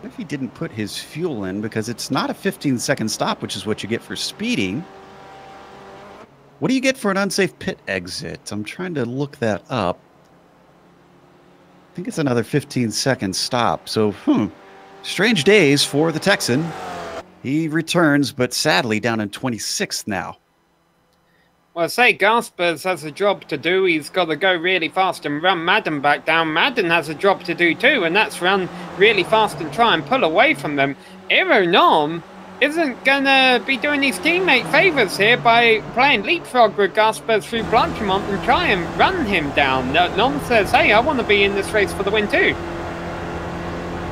If he didn't put his fuel in, because it's not a 15-second stop, which is what you get for speeding. What do you get for an unsafe pit exit? I'm trying to look that up. I think it's another 15-second stop. So, strange days for the Texan. He returns, but sadly down in 26th now. Well, say Gaspers has a job to do. He's got to go really fast and run Madden back down. Madden has a job to do too, and that's run really fast and try and pull away from them. Aeronom isn't going to be doing his teammate favours here by playing leapfrog with Gaspers through Blanchimont and try and run him down. Nom says, hey, I want to be in this race for the win too.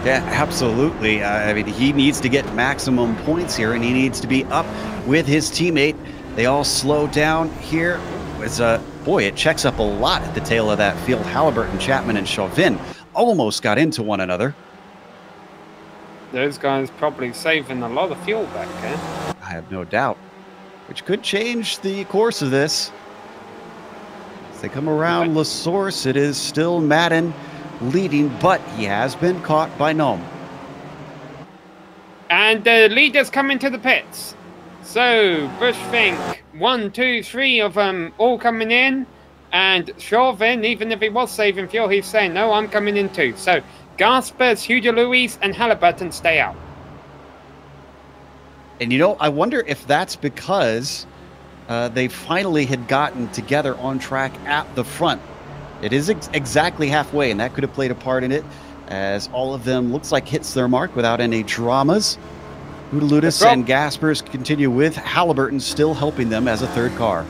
Yeah, absolutely. I mean, he needs to get maximum points here, and he needs to be up with his teammate. They all slow down here. It's boy, it checks up a lot at the tail of that field. Halliburton, Chapman, and Chauvin almost got into one another. Those guys probably saving a lot of fuel back there. I have no doubt. Which could change the course of this. As they come around La Source, it is still Madden leading, but he has been caught by Nom. And the leaders come into the pits. So, Bushfink, 1, 2, 3 of them all coming in. And Chauvin, even if he was saving fuel, he's saying, no, I'm coming in too. So, Gaspers, Hugo Louis, and Halliburton stay out. And you know, I wonder if that's because they finally had gotten together on track at the front. It is exactly halfway, and that could have played a part in it, as all of them looks like hits their mark without any dramas. Hootaludis and Gaspers continue with Halliburton still helping them as a third car.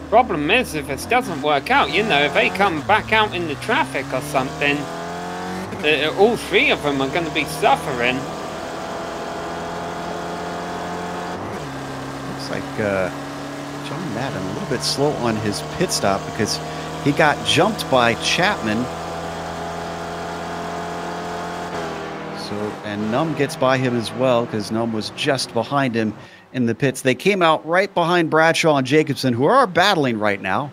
Problem is, if this doesn't work out, you know, if they come back out in the traffic or something, all 3 of them are going to be suffering. Looks like John Madden a little bit slow on his pit stop because he got jumped by Chapman. So, and Num gets by him as well because Num was just behind him in the pits. They came out right behind Bradshaw and Jacobson, who are battling right now.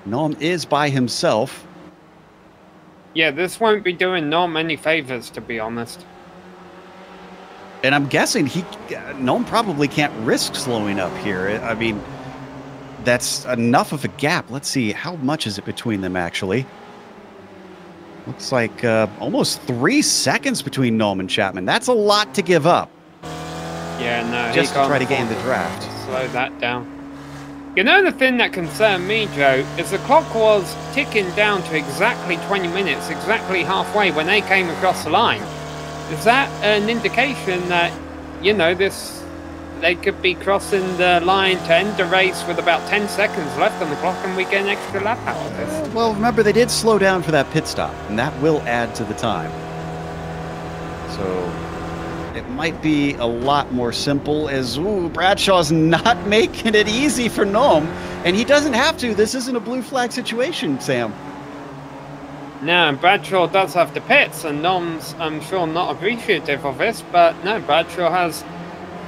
Num is by himself. Yeah, this won't be doing Nom any favors, to be honest. And I'm guessing Nom probably can't risk slowing up here. I mean, that's enough of a gap. Let's see, how much is it between them, actually? Looks like almost 3 seconds between Nom and Chapman. That's a lot to give up. Yeah, no, just to try to gain the draft. Slow that down. You know, the thing that concerned me, Joe, is the clock was ticking down to exactly 20 minutes, exactly halfway when they came across the line. Is that an indication that, you know, they could be crossing the line to end the race with about 10 seconds left on the clock and we get an extra lap out of this? Well, remember, they did slow down for that pit stop, and that will add to the time. So it might be a lot more simple as, ooh, Bradshaw's not making it easy for Nom, and he doesn't have to. This isn't a blue flag situation, Sam. No, Bradshaw does have the pits, and Nom's, I'm sure, not appreciative of this, but no, Bradshaw has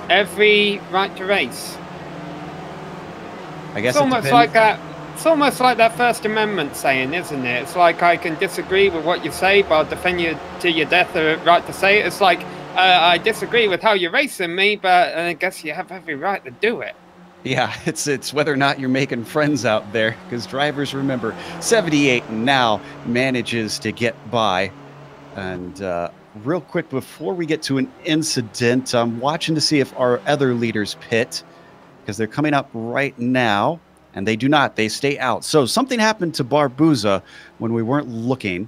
every right to race. I guess it's almost like that. It's almost like that First Amendment saying, isn't it? It's like, I can disagree with what you say, but I'll defend you to your death the right to say it. It's like, I disagree with how you're racing me, but I guess you have every right to do it. Yeah, it's whether or not you're making friends out there, because drivers remember 78 now manages to get by. And real quick, before we get to an incident, I'm watching to see if our other leaders pit, because they're coming up right now, and they do not. They stay out. So something happened to Barbuza when we weren't looking.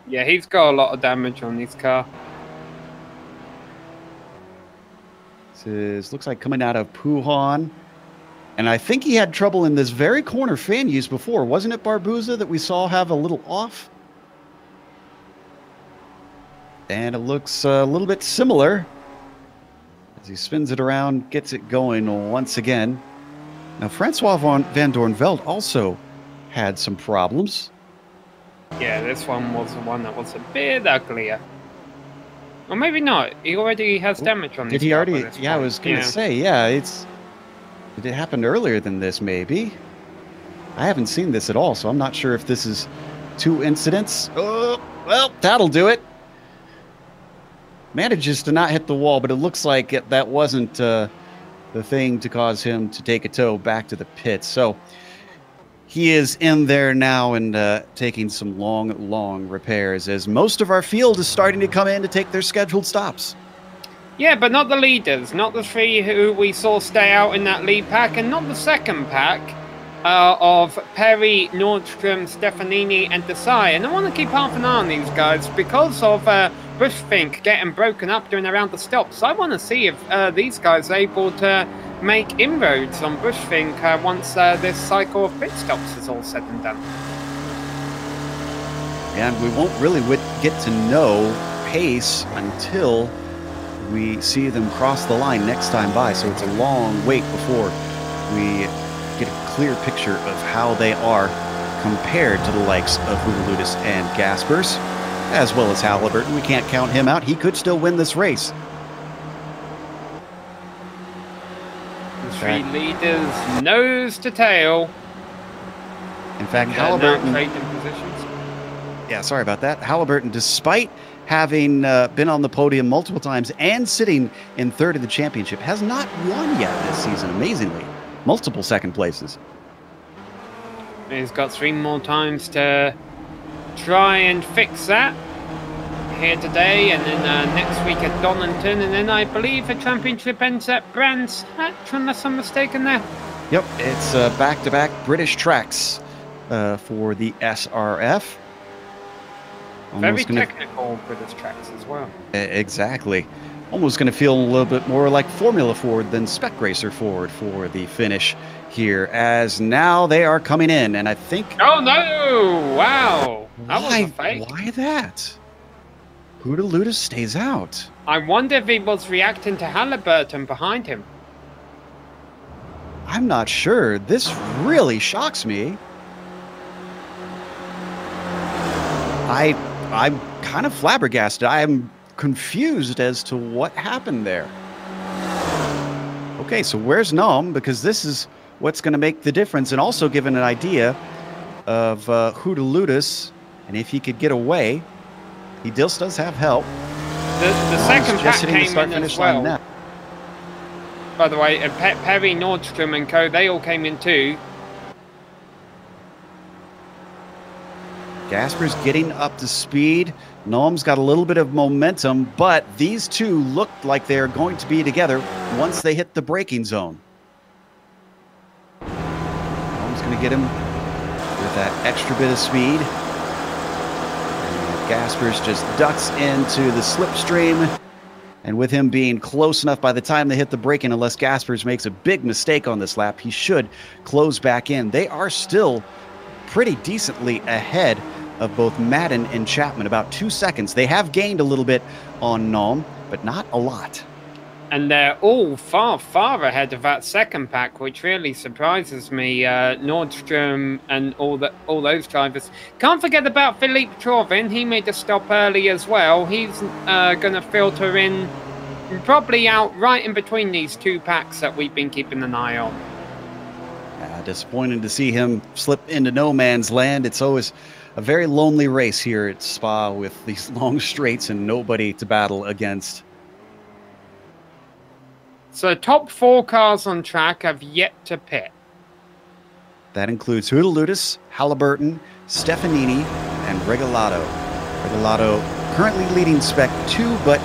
Yeah, he's got a lot of damage on his car. This looks like coming out of Puhan. And I think he had trouble in this very corner fan use before. Wasn't it Barbuza that we saw have a little off? And it looks a little bit similar as he spins it around, gets it going once again. Now, Francois van Doornveld also had some problems. Yeah, this one was the one that was a bit uglier. Or maybe not. He already has damage on this. Did he already? This yeah, I was going to say, yeah, it happened earlier than this, maybe. I haven't seen this at all, so I'm not sure if this is 2 incidents. Oh, well, that'll do it. Manages to not hit the wall, but it looks like that wasn't the thing to cause him to take a tow back to the pit. So he is in there now and taking some long repairs, as most of our field is starting to come in to take their scheduled stops. Yeah, but not the leaders, not the 3 who we saw stay out in that lead pack, and not the second pack of Perry, Nordstrom, Stefanini, and Desai. And I want to keep half an eye on these guys because of Bushfink getting broken up during around the stops. I want to see if these guys are able to make inroads on Bushfink once this cycle of pit stops is all said and done. And we won't really get to know pace until we see them cross the line next time by. So it's a long wait before we get a clear picture of how they are compared to the likes of Hootaludis and Gaspers, as well as Halliburton. We can't count him out. He could still win this race. The 3 leaders nose to tail. In fact, Halliburton... positions. Yeah, sorry about that. Halliburton, despite having been on the podium multiple times and sitting in 3rd in the championship, has not won yet this season, amazingly. Multiple second places. He's got 3 more times to try and fix that here today, and then next week at Donington, and then I believe the championship ends at Brands Hatch, unless I'm mistaken there. Yep, it's back-to-back British tracks for the SRF. Very technical British tracks as well. Exactly. Almost going to feel a little bit more like Formula Ford than Spec Racer Ford for the finish here, as now they are coming in, and I think... Oh, no! Wow! That was a fake. Why that? Hootaludis stays out. I wonder if he was reacting to Halliburton behind him. I'm not sure. This really shocks me. I'm kind of flabbergasted. I am confused as to what happened there. Okay, so where's Nom? Because this is what's going to make the difference, and also give an idea of Hootaludis, and if he could get away. He still does have help. The second pack came in as well. Now. By the way, Perry, Nordstrom and co, they all came in too. Gasper's getting up to speed. Nom's got a little bit of momentum, but these two look like they're going to be together once they hit the braking zone. Nom's going to get him with that extra bit of speed. Gaspers just ducks into the slipstream, and with him being close enough by the time they hit the braking, unless Gaspers makes a big mistake on this lap, he should close back in. They are still pretty decently ahead of both Madden and Chapman, about 2 seconds. They have gained a little bit on Nom, but not a lot. And they're all far, far ahead of that second pack, which really surprises me. Nordstrom and all those drivers. Can't forget about Philippe Chauvin. He made a stop early as well. He's going to filter in, probably out right in between these 2 packs that we've been keeping an eye on. Disappointing to see him slip into no man's land. It's always a very lonely race here at Spa with these long straights and nobody to battle against. So top 4 cars on track have yet to pit. That includes Hootaludis, Halliburton, Stefanini, and Regalado. Regalado currently leading Spec 2, but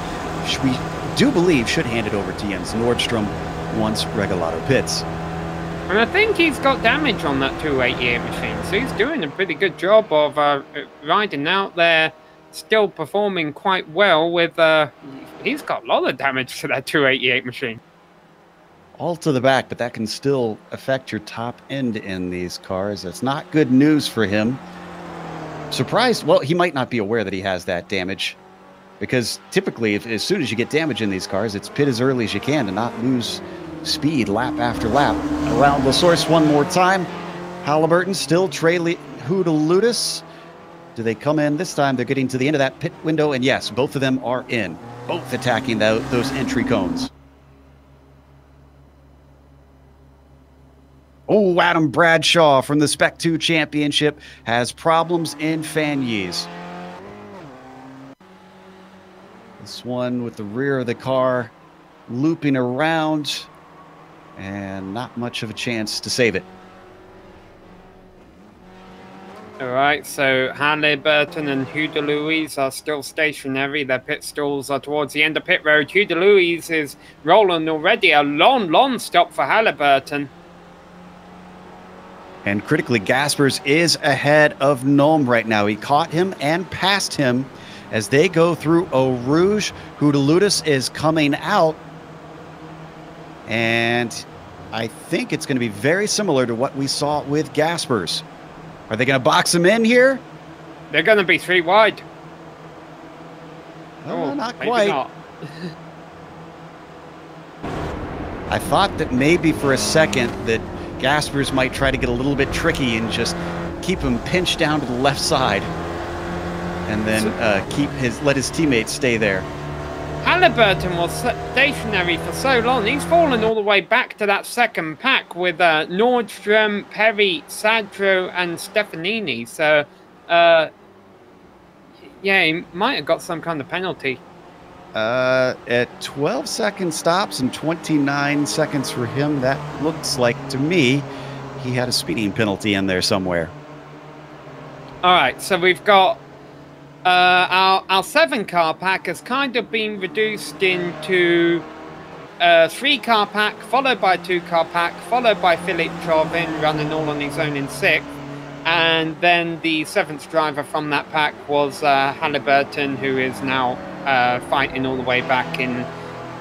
we do believe should hand it over to Jens Nordstrom once Regalado pits. And I think he's got damage on that 288 machine, so he's doing a pretty good job of riding out there, still performing quite well with... he's got a lot of damage to that 288 machine. All to the back, but that can still affect your top end in these cars. That's not good news for him. Surprised, well, he might not be aware that he has that damage, because typically, as soon as you get damage in these cars, it's pit as early as you can to not lose speed lap after lap. Around the source one more time. Halliburton still trailing Hootaludis. Do they come in this time? They're getting to the end of that pit window, and yes, both of them are in, both attacking those entry cones. Oh, Adam Bradshaw from the Spec 2 Championship has problems in Fanyes. This one with the rear of the car looping around and not much of a chance to save it. All right, so Halliburton and Hootaludis are still stationary. Their pit stalls are towards the end of pit road. Hootaludis is rolling already. A long stop for Halliburton. And critically, Gaspers is ahead of Nome right now. He caught him and passed him as they go through Eau Rouge. Hootaludis is coming out. And I think it's going to be very similar to what we saw with Gaspers. Are they going to box him in here? They're going to be 3 wide. Oh, not quite. Not. I thought that maybe for a second that Gaspers might try to get a little bit tricky and just keep him pinched down to the left side, and then let his teammates stay there. Halliburton was stationary for so long. He's fallen all the way back to that second pack with Nordstrom, Perry, Sadro, and Stefanini. So, yeah, he might have got some kind of penalty. At 12-second stops and 29 seconds for him, that looks like, to me, he had a speeding penalty in there somewhere. All right, so we've got our 7-car pack has kind of been reduced into a 3-car pack, followed by a 2-car pack, followed by Philippe Chauvin running all on his own in 6th. And then the 7th driver from that pack was Halliburton, who is now fighting all the way back in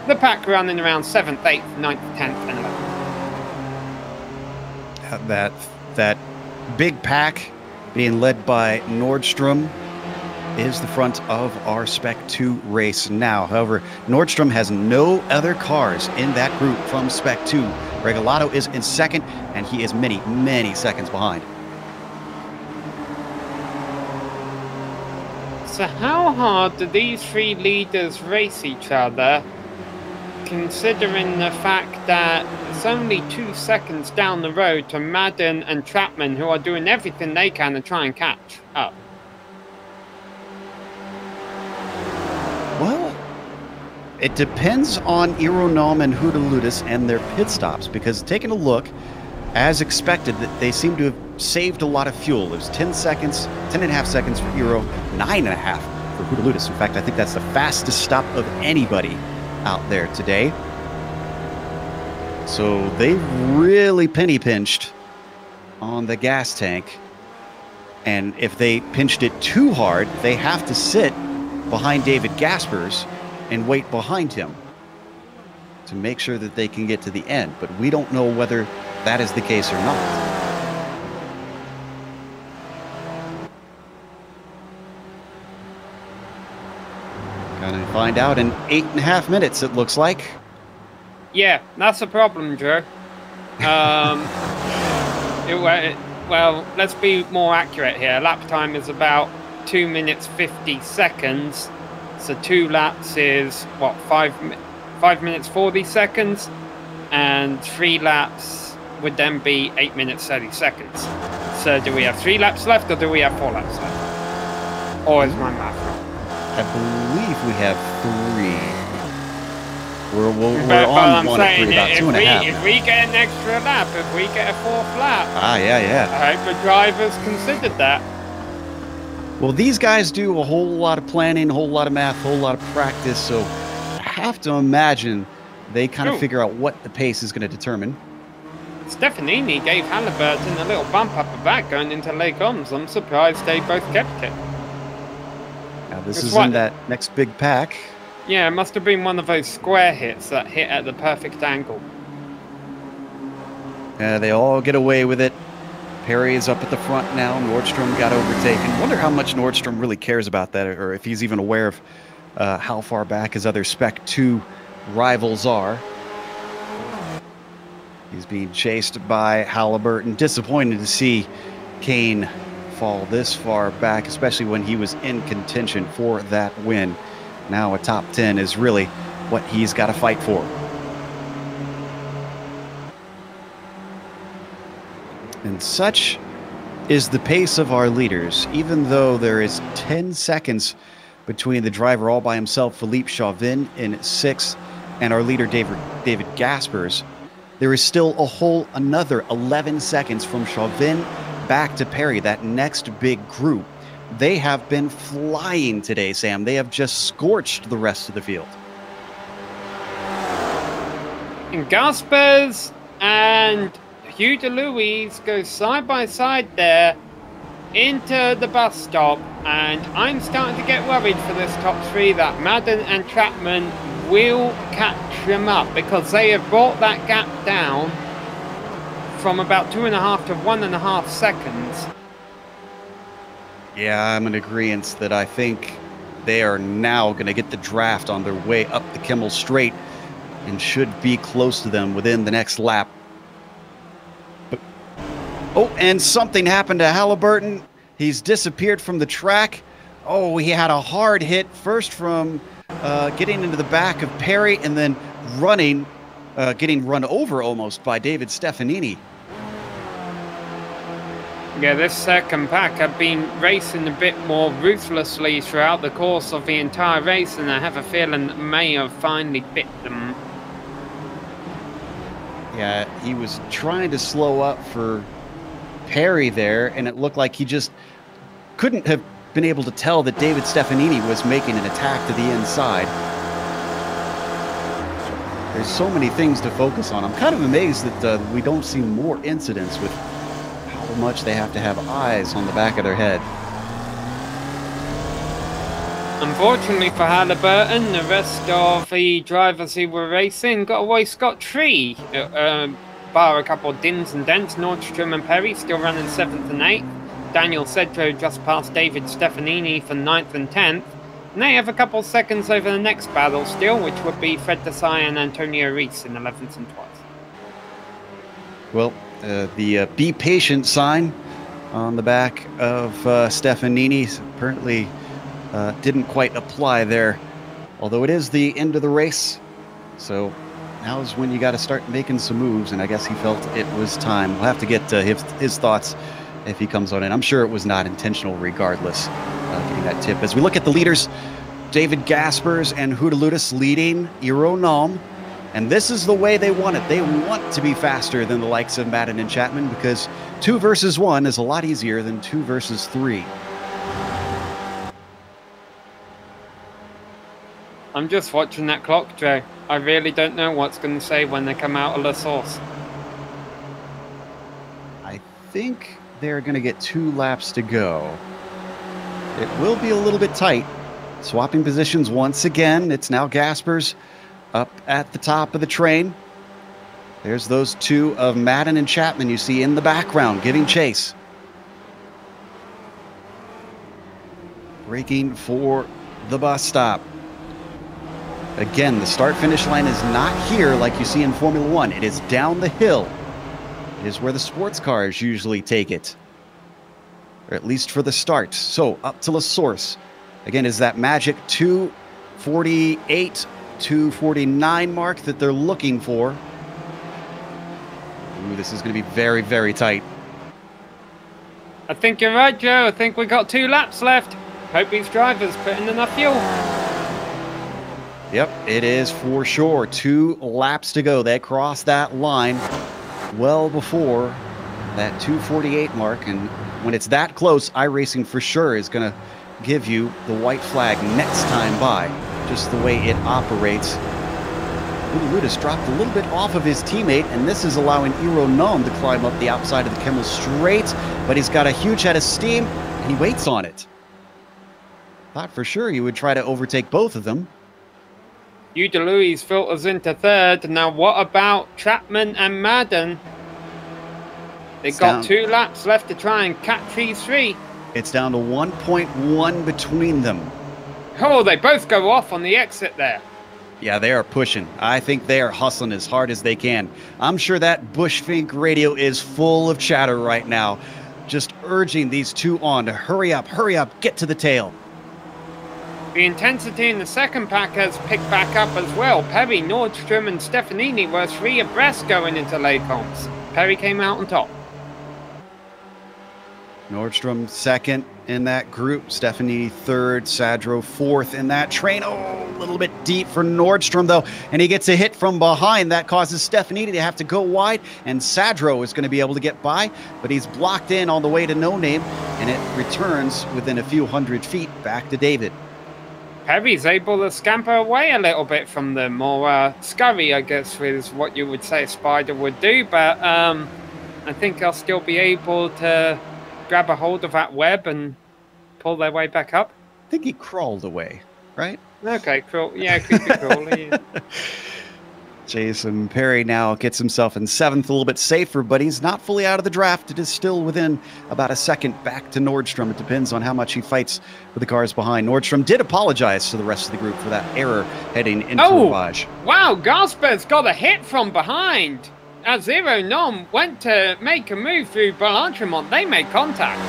the pack, running around 7th, 8th, 9th, 10th, and 11th. That big pack being led by Nordstrom is the front of our Spec 2 race now. However, Nordstrom has no other cars in that group from Spec 2. Regalado is in 2nd, and he is many, many seconds behind. So how hard do these 3 leaders race each other, considering the fact that it's only 2 seconds down the road to Madden and Chapman, who are doing everything they can to try and catch up? Well, it depends on Ironom and Hootaludis and their pit stops, because taking a look, as expected, that they seem to have saved a lot of fuel. It was 10 seconds, 10.5 seconds for Iro, 9.5 for Hootaludis. In fact, I think that's the fastest stop of anybody out there today. So they really penny pinched on the gas tank. And if they pinched it too hard, they have to sit behind David Gaspers and wait behind him to make sure that they can get to the end. But we don't know whether that is the case or not. Gonna find out in 8.5 minutes, it looks like. Yeah, that's a problem, Joe. Well, let's be more accurate here. Lap time is about 2 minutes 50 seconds. So 2 laps is, what, 5 minutes 40 seconds? And 3 laps would then be 8 minutes 30 seconds. So do we have 3 laps left, or do we have 4 laps left? Or is my math wrong? I believe we have 3. We're But on I'm 1 of 3, saying, about 2.5 if now. we get an extra lap, if we get a 4th lap, Yeah. I hope the drivers considered that. Well, these guys do a whole lot of planning, a whole lot of math, a whole lot of practice, so I have to imagine they kind of figure out what the pace is going to determine. Stefanini gave Halliburton a little bump up the back going into Les Combes. I'm surprised they both kept it. Now, this is in that next big pack. Yeah, it must have been one of those square hits that hit at the perfect angle. They all get away with it. Perry is up at the front now. Nordstrom got overtaken. Wonder how much Nordstrom really cares about that, or if he's even aware of how far back his other Spec 2 rivals are. He's being chased by Halliburton. Disappointed to see Kane fall this far back, especially when he was in contention for that win. Now a top 10 is really what he's got to fight for. And such is the pace of our leaders, even though there is 10 seconds between the driver all by himself, Philippe Chauvin, in 6th, and our leader, David Gaspers. There is still a whole another 11 seconds from Chauvin back to Perry, that next big group. They have been flying today, Sam. They have just scorched the rest of the field. And Gaspers and Hugh DeLuise go side by side there into the bus stop, and I'm starting to get worried for this top 3 that Madden and Chapman will catch them up, because they have brought that gap down from about 2.5 to 1.5 seconds. Yeah, I'm in agreement that I think they are now going to get the draft on their way up the Kimmel Straight and should be close to them within the next lap. Oh, and something happened to Halliburton. He's disappeared from the track. Oh, he had a hard hit first from getting into the back of Perry and then getting run over almost by David Stefanini. Yeah, this second pack have been racing a bit more ruthlessly throughout the course of the entire race, and I have a feeling that may have finally bit them. Yeah, he was trying to slow up for Perry there, and it looked like he just couldn't have been able to tell that David Stefanini was making an attack to the inside. There's so many things to focus on. I'm kind of amazed that we don't see more incidents with how much they have to have eyes on the back of their head. Unfortunately for Halliburton, the rest of the drivers who were racing got away scot-free. Bar a couple of dins and dents, Nordstrom and Perry still running 7th and 8th. Daniel Cedro just passed David Stefanini for 9th and 10th. And they have a couple of seconds over the next battle still, which would be Fred Desai and Antonio Reis in 11th and 12th. Well, the be patient sign on the back of Stefanini apparently didn't quite apply there, although it is the end of the race. So now's when you got to start making some moves, and I guess he felt it was time. We'll have to get his thoughts if he comes on in. I'm sure it was not intentional regardless, getting that tip. As we look at the leaders, David Gaspers and Houdeludis leading Ironalm, and this is the way they want it. They want to be faster than the likes of Madden and Chapman, because 2 versus 1 is a lot easier than 2 versus 3. I'm just watching that clock, Joe. I really don't know what's going to say when they come out of La Source. I think they're going to get 2 laps to go. It will be a little bit tight. Swapping positions once again. It's now Gaspers up at the top of the train. There's those 2 of Madden and Chapman you see in the background giving chase. Braking for the bus stop. Again, the start-finish line is not here like you see in Formula 1. It is down the hill. It is where the sports cars usually take it, or at least for the start. So up to La Source. Again, is that magic 2:48, 2:49 mark that they're looking for. Ooh, this is going to be very, very tight. I think you're right, Joe. I think we got 2 laps left. Hope these drivers put in enough fuel. Yep, it is for sure. 2 laps to go. They crossed that line well before that 2:48 mark. And when it's that close, iRacing for sure is going to give you the white flag next time by, just the way it operates. Ludus dropped a little bit off of his teammate, and this is allowing Ironom to climb up the outside of the Kimmel Straight, but he's got a huge head of steam, and he waits on it. Thought for sure he would try to overtake both of them. Hugh DeLuise filters into third. Now what about Chapman and Madden? They've got 2 laps left to try and catch these 3. It's down to 1.1 between them. Oh, they both go off on the exit there. Yeah, they are pushing. I think they are hustling as hard as they can. I'm sure that Bushfink radio is full of chatter right now, just urging these 2 on to hurry up, get to the tail. The intensity in the second pack has picked back up as well. Perry, Nordstrom and Stefanini were 3 abreast going into Les Comps. Perry came out on top. Nordstrom second in that group, Stefanini third, Sadro fourth in that train. Oh, a little bit deep for Nordstrom though, and he gets a hit from behind. That causes Stefanini to have to go wide, and Sadro is going to be able to get by, but he's blocked in on the way to No Name, and it returns within a few hundred feet back to David. Perry's able to scamper away a little bit from them, or scurry, I guess, is what you would say a spider would do, but I think I'll still be able to grab a hold of that web and pull their way back up. I think he crawled away, right? Okay, cool. Yeah, creepy crawly. Yeah. Jason Perry now gets himself in 7th, a little bit safer, but he's not fully out of the draft. It is still within about a second back to Nordstrom. It depends on how much he fights with the cars behind. Nordstrom did apologize to the rest of the group for that error heading into Ravage. Wow, Gasper's got a hit from behind. As Ironom went to make a move through Bellantremont, they made contact.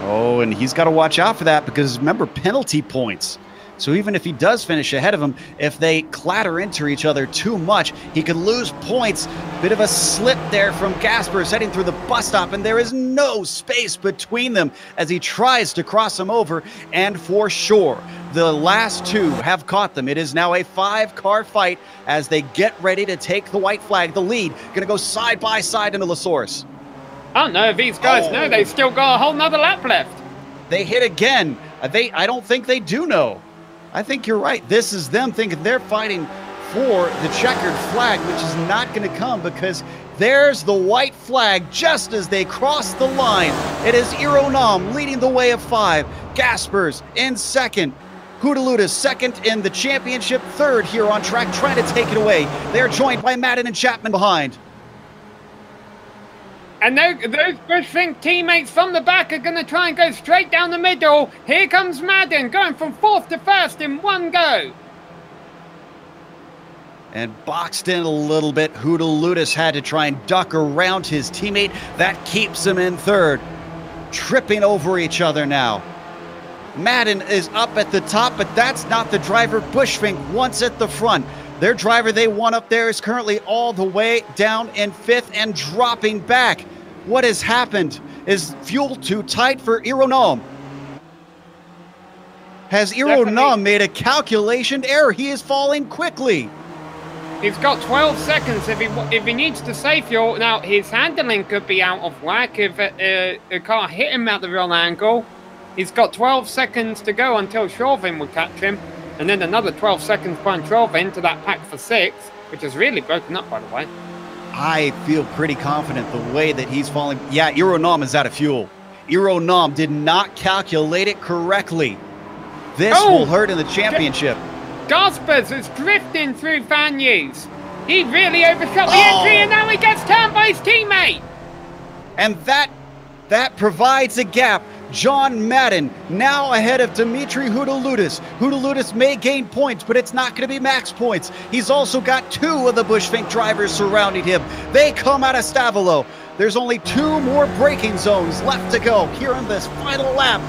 Oh, and he's got to watch out for that because remember, penalty points. So even if he does finish ahead of him, if they clatter into each other too much, he could lose points. Bit of a slip there from Gaspers heading through the bus stop, and there is no space between them as he tries to cross him over. And for sure, the last 2 have caught them. It is now a 5-car fight as they get ready to take the white flag. The lead going to go side by side into La Source. I don't know if these guys know they've still got a whole nother lap left. They hit again. I don't think they do know. I think you're right. This is them thinking they're fighting for the checkered flag, which is not going to come because there's the white flag just as they cross the line. It is Ironom leading the way of 5. Gaspers in 2nd. Hoodaluda second in the championship, 3rd here on track, trying to take it away. They're joined by Madden and Chapman behind. And those Bushfink teammates from the back are going to try and go straight down the middle. Here comes Madden, going from 4th to 1st in one go. And boxed in a little bit. Hoodaluda had to try and duck around his teammate. That keeps him in 3rd. Tripping over each other now. Madden is up at the top, but that's not the driver Bushfink wants at the front. Their driver they want up there is currently all the way down in 5th and dropping back. What has happened? Is fuel too tight for Ironom? Has Ironom made a calculation error? He is falling quickly. He's got 12 seconds if he needs to save fuel. Now, his handling could be out of whack if a car hit him at the wrong angle. He's got 12 seconds to go until Chauvin will catch him. And then another 12 seconds behind Chauvin to that pack for 6, which is really broken up, by the way. I feel pretty confident the way that he's falling. Yeah, Ironom is out of fuel. Ironom did not calculate it correctly. This will hurt in the championship. Gaspers is drifting through Vanyes. He really overshot the entry, and now he gets turned by his teammate. And that provides a gap. John Madden now ahead of Dimitri Hoodaluda. Hoodaluda may gain points, but it's not going to be max points. He's also got 2 of the Bushfink drivers surrounding him. They come out of Stavolo. There's only 2 more braking zones left to go here in this final lap.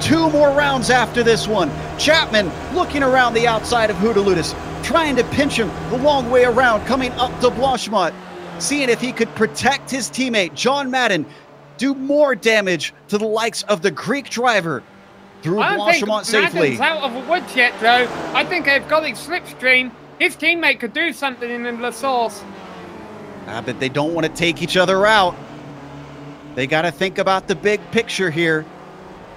2 more rounds after this one. Chapman looking around the outside of Hoodaluda, trying to pinch him the long way around, coming up to Blanchemont, seeing if he could protect his teammate, John Madden, do more damage to the likes of the Greek driver. through I don't think Francorchamps safely. Madden's out of the woods yet, Joe. I think they've got his slipstream. His teammate could do something in the source. But they don't want to take each other out. They got to think about the big picture here.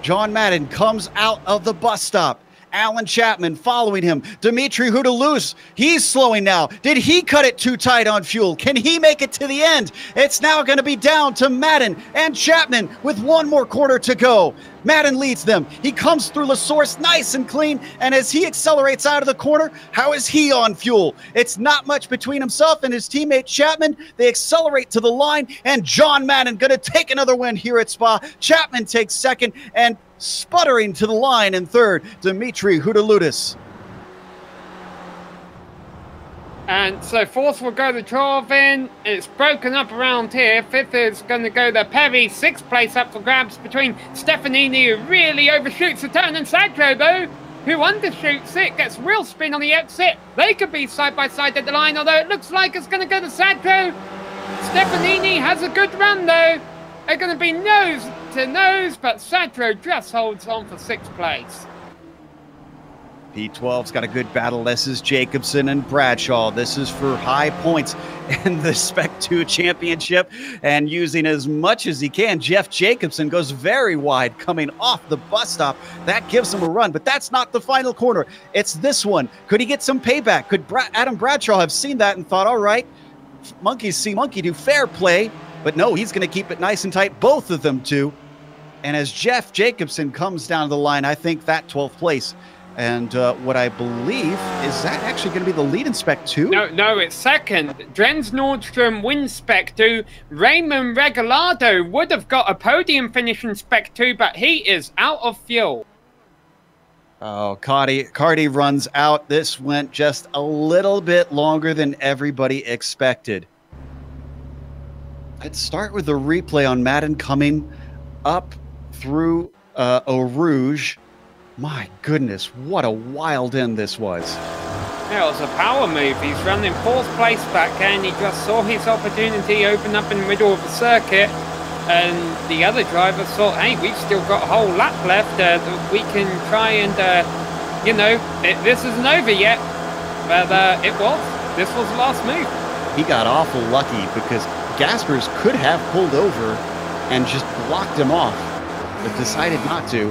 John Madden comes out of the bus stop. Alan Chapman following him. Dimitri Houdelous, he's slowing now. Did he cut it too tight on fuel? Can he make it to the end? It's now going to be down to Madden and Chapman with one more quarter to go. Madden leads them. He comes through La Source nice and clean, and as he accelerates out of the corner, how is he on fuel? It's not much between himself and his teammate Chapman. They accelerate to the line, and John Madden going to take another win here at Spa. Chapman takes second, and sputtering to the line in third, Dimitri Houdelous. And so fourth will go to Trovin. It's broken up around here. Fifth is going to go to Perry. Sixth place up for grabs between Stefanini, who really overshoots the turn, and Sadro, though, who undershoots it, gets real spin on the exit. They could be side by side at the line, although it looks like it's going to go to Sadro. Stefanini has a good run, though. They're going to be nose to nose, but Sadro just holds on for sixth place. P12's got a good battle. This is Jacobson and Bradshaw. This is for high points in the Spec 2 championship, and using as much as he can. Jeff Jacobson goes very wide coming off the bus stop. That gives him a run, but that's not the final corner. It's this one. Could he get some payback? Could Adam Bradshaw have seen that and thought, all right, monkeys see monkey do, fair play? But no, he's going to keep it nice and tight, both of them do. And as Jeff Jacobson comes down the line, I think that 12th place. And what I believe, is that actually going to be the lead in Spec 2? No, it's second. Drenz Nordstrom wins Spec 2. Raymond Regalado would have got a podium finish in Spec 2, but he is out of fuel. Oh, Cardi runs out. This went just a little bit longer than everybody expected. Let's start with the replay on Madden coming up through Eau Rouge. My goodness, what a wild end this was. Yeah, it was a power move. He's running fourth place back, and he just saw his opportunity open up in the middle of the circuit. And the other drivers thought, hey, we've still got a whole lap left. We can try and, this isn't over yet. But this was the last move. He got awful lucky because Gaspers could have pulled over and just blocked him off, but decided not to.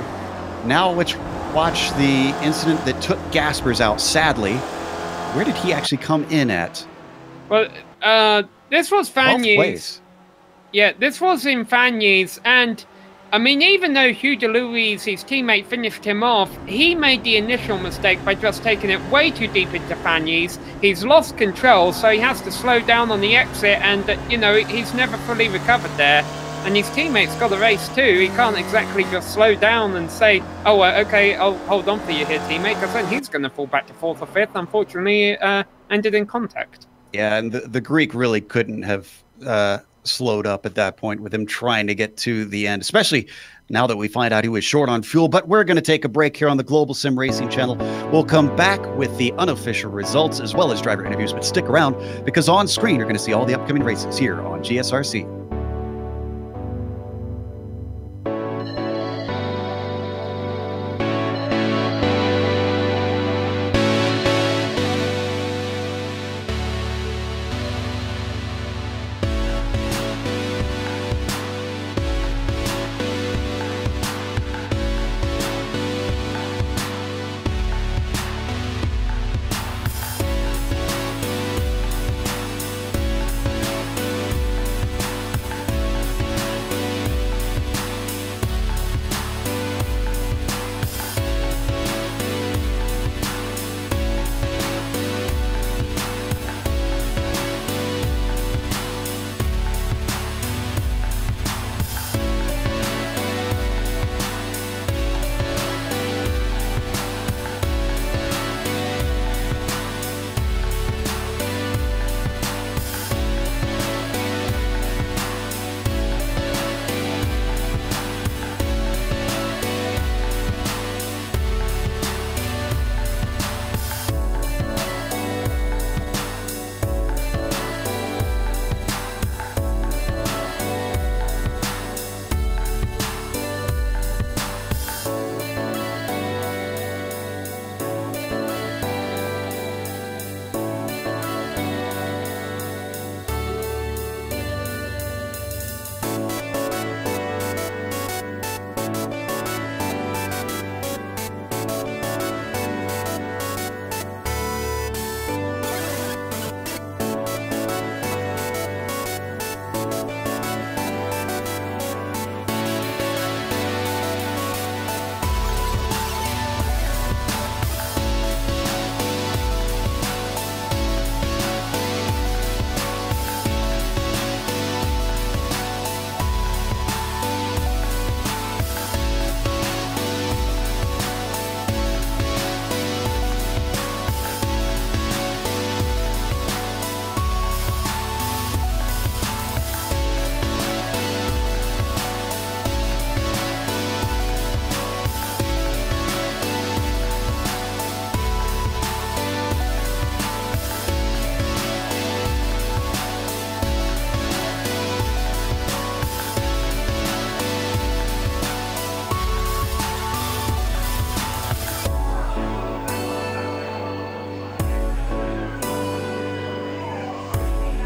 Now let's watch the incident that took Gaspers out, sadly. Where did he actually come in at? Well, this was Fagnes. Yeah, this was in Fagnes, and I mean, even though Hugh DeLuise, his teammate, finished him off, he made the initial mistake by just taking it way too deep into Fagnes. He's lost control, so he has to slow down on the exit, and, he's never fully recovered there. And his teammate's got a race too. He can't exactly just slow down and say, oh, okay, I'll hold on for you here, teammate, because then he's going to fall back to fourth or fifth. Unfortunately, ended in contact. Yeah, and the Greek really couldn't have slowed up at that point with him trying to get to the end, especially now that we find out he was short on fuel. But we're going to take a break here on the Global Sim Racing Channel. We'll come back with the unofficial results as well as driver interviews, but stick around because on screen you're going to see all the upcoming races here on GSRC.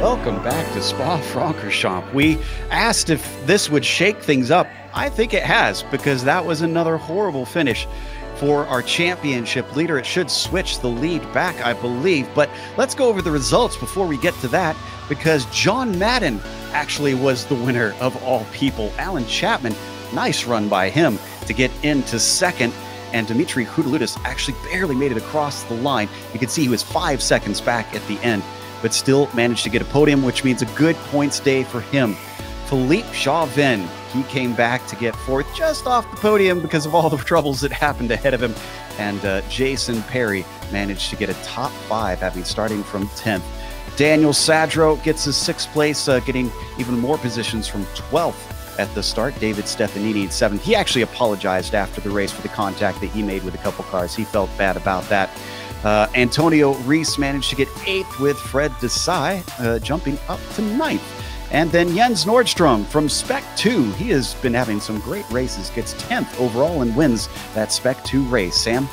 Welcome back to Spa-Francorchamps. We asked if this would shake things up. I think it has, because that was another horrible finish for our championship leader. It should switch the lead back, I believe. But let's go over the results before we get to that, because John Madden actually was the winner of all people. Alan Chapman, nice run by him to get into second. And Dimitri Hudaludis actually barely made it across the line. You can see he was 5 seconds back at the end, but still managed to get a podium, which means a good points day for him. Philippe Chauvin, he came back to get fourth, just off the podium because of all the troubles that happened ahead of him. And Jason Perry managed to get a top 5, having starting from 10th. Daniel Sadro gets his 6th place, getting even more positions from 12th at the start. David Stefanini 7th. He actually apologized after the race for the contact that he made with a couple cars. He felt bad about that. Antonio Reese managed to get 8th with Fred Desai, jumping up to 9th. And then Jens Nordstrom from Spec 2. He has been having some great races, gets 10th overall and wins that Spec 2 race. Sam?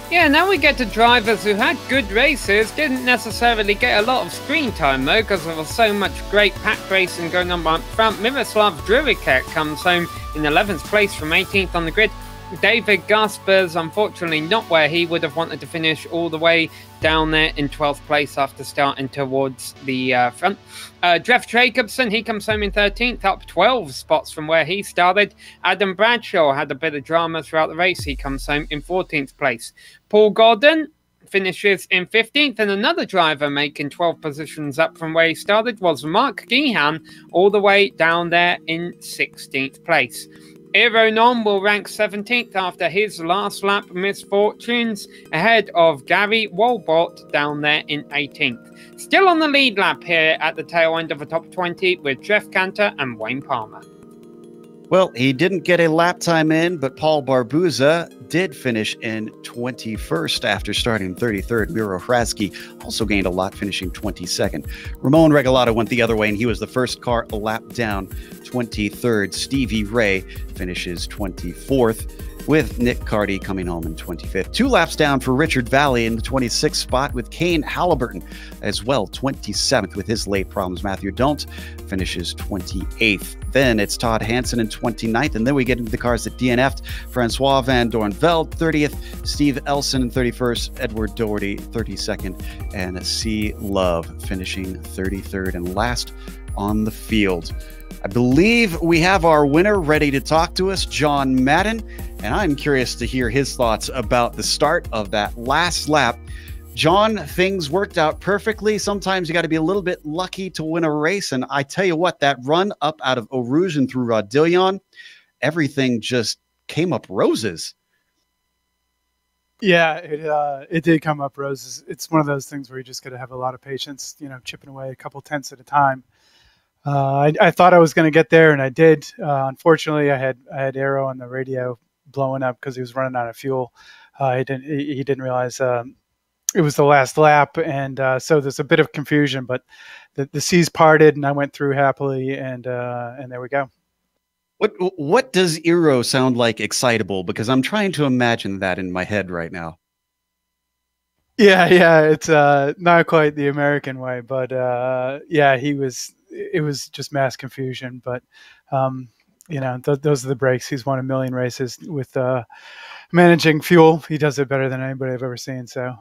Yeah, now we get to drivers who had good races, didn't necessarily get a lot of screen time though, because there was so much great pack racing going on up front. Miroslav Druricek comes home in 11th place from 18th on the grid. David Gaspers, unfortunately not where he would have wanted to finish, all the way down there in 12th place after starting towards the front. Jeff Jacobson, he comes home in 13th, up 12 spots from where he started. Adam Bradshaw had a bit of drama throughout the race. He comes home in 14th place. Paul Gordon finishes in 15th, and another driver making 12 positions up from where he started was Mark Gehan, all the way down there in 16th place. Eero Non will rank 17th after his last lap misfortunes, ahead of Gary Walbot down there in 18th. Still on the lead lap here at the tail end of the top 20 with Jeff Cantor and Wayne Palmer. Well, he didn't get a lap time in, but Paul Barbuza did finish in 21st after starting 33rd. Miro Hrasky also gained a lot, finishing 22nd. Ramon Regalado went the other way, and he was the first car a lap down, 23rd. Stevie Ray finishes 24th, with Nick Carty coming home in 25th. 2 laps down for Richard Valley in the 26th spot, with Kane Halliburton as well, 27th with his late problems. Matthew Don't finishes 28th. Then it's Todd Hansen in 29th, and then we get into the cars that DNF'd. Francois Van Dornveld, 30th. Steve Elson in 31st. Edward Doherty, 32nd. And C. Love finishing 33rd and last on the field. I believe we have our winner ready to talk to us, John Madden, and I'm curious to hear his thoughts about the start of that last lap. John, things worked out perfectly. Sometimes you got to be a little bit lucky to win a race, and I tell you what, that run up out of Eau Rouge and through Rodillion, everything just came up roses. Yeah, it did come up roses. It's one of those things where you just got to have a lot of patience, chipping away a couple tenths at a time. I thought I was going to get there, and I did. Unfortunately, I had Arrow on the radio blowing up because he was running out of fuel. He didn't realize it was the last lap, and so there's a bit of confusion. But the seas parted, and I went through happily, and there we go. What does Eero sound like excitable? Because I'm trying to imagine that in my head right now. Yeah, it's not quite the American way, but yeah, it was just mass confusion. But those are the breaks. He's won a million races with managing fuel. He does it better than anybody I've ever seen. So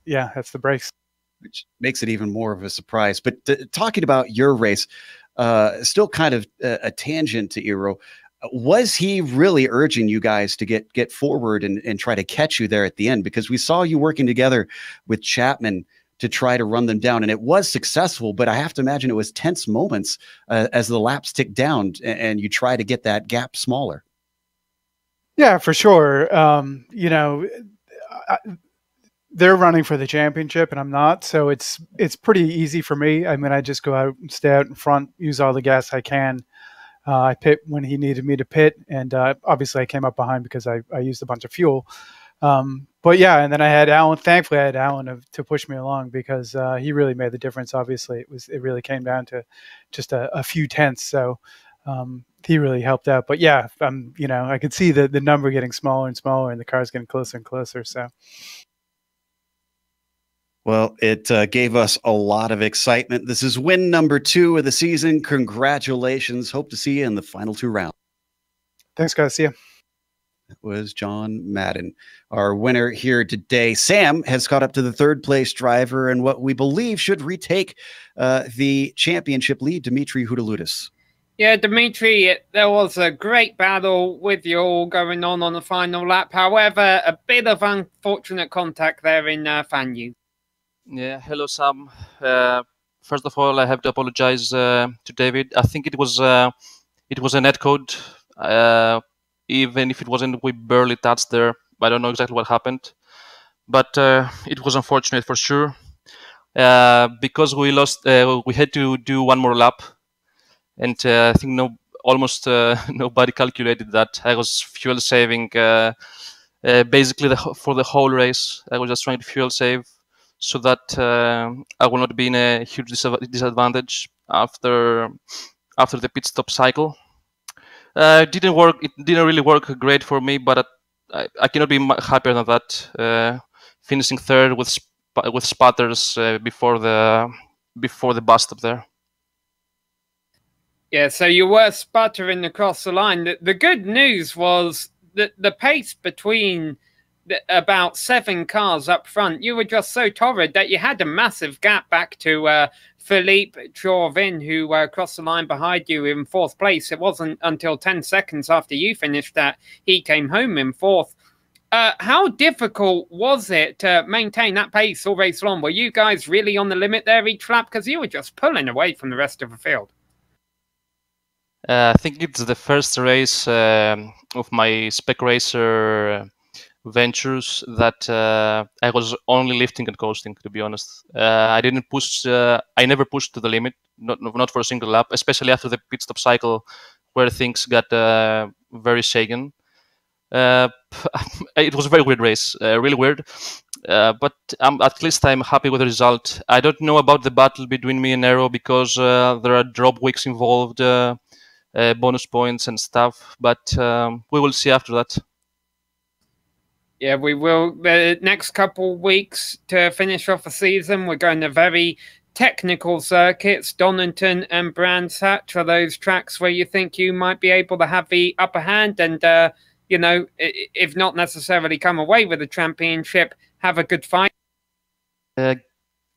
yeah, that's the breaks, which makes it even more of a surprise. But talking about your race, still kind of a tangent to Eero. Was he really urging you guys to get forward and try to catch you there at the end? Because we saw you working together with Chapman to try to run them down, and it was successful, but I have to imagine it was tense moments as the laps ticked down and you try to get that gap smaller. Yeah, for sure. They're running for the championship and I'm not, so it's pretty easy for me. I mean, I just go out and stay out in front, use all the gas I can. I pit when he needed me to pit, and obviously I came up behind because I used a bunch of fuel. But yeah, and then I had Alan. Thankfully, I had Alan to push me along because he really made the difference. Obviously, it really came down to just a few tenths. So he really helped out. But yeah, I could see the number getting smaller and smaller, and the car's getting closer and closer. So. Well, it gave us a lot of excitement. This is win number 2 of the season. Congratulations. Hope to see you in the final 2 rounds. Thanks, guys. See ya. That was John Madden, our winner here today. Sam has caught up to the 3rd place driver and what we believe should retake the championship lead, Dimitri Houdaloutis. Yeah, Dimitri, there was a great battle with you all going on the final lap. However, a bit of unfortunate contact there in Fanyu. Yeah, hello, Sam. First of all, I have to apologize to David. I think it was a netcode. Even if it wasn't, we barely touched there. I don't know exactly what happened, but it was unfortunate for sure. Because we lost, we had to do one more lap, and I think almost nobody calculated that. I was fuel saving basically for the whole race. I was just trying to fuel save so that I will not be in a huge disadvantage after the pit stop cycle. It didn't work. It didn't really work great for me, but I cannot be happier than that. Finishing 3rd with sputters before the bus stop there. Yeah, so you were sputtering across the line. The good news was that the pace between about 7 cars up front, you were just so torrid that you had a massive gap back to Philippe Chauvin, who crossed the line behind you in 4th place. It wasn't until 10 seconds after you finished that he came home in 4th. How difficult was it to maintain that pace all race long? Were you guys really on the limit there each lap? Because you were just pulling away from the rest of the field. I think it's the first race of my Spec Racer ventures that I was only lifting and coasting, to be honest. I didn't push. I never pushed to the limit, not for a single lap, especially after the pit stop cycle where things got very shaken. It was a very weird race, really weird. But at least I'm happy with the result. I don't know about the battle between me and Aero because there are drop weeks involved, bonus points and stuff, but we will see after that. Yeah, we will. The next couple weeks to finish off the season, we're going to very technical circuits. Donington and Brands Hatch are those tracks where you think you might be able to have the upper hand and, you know, if not necessarily come away with the championship, have a good fight.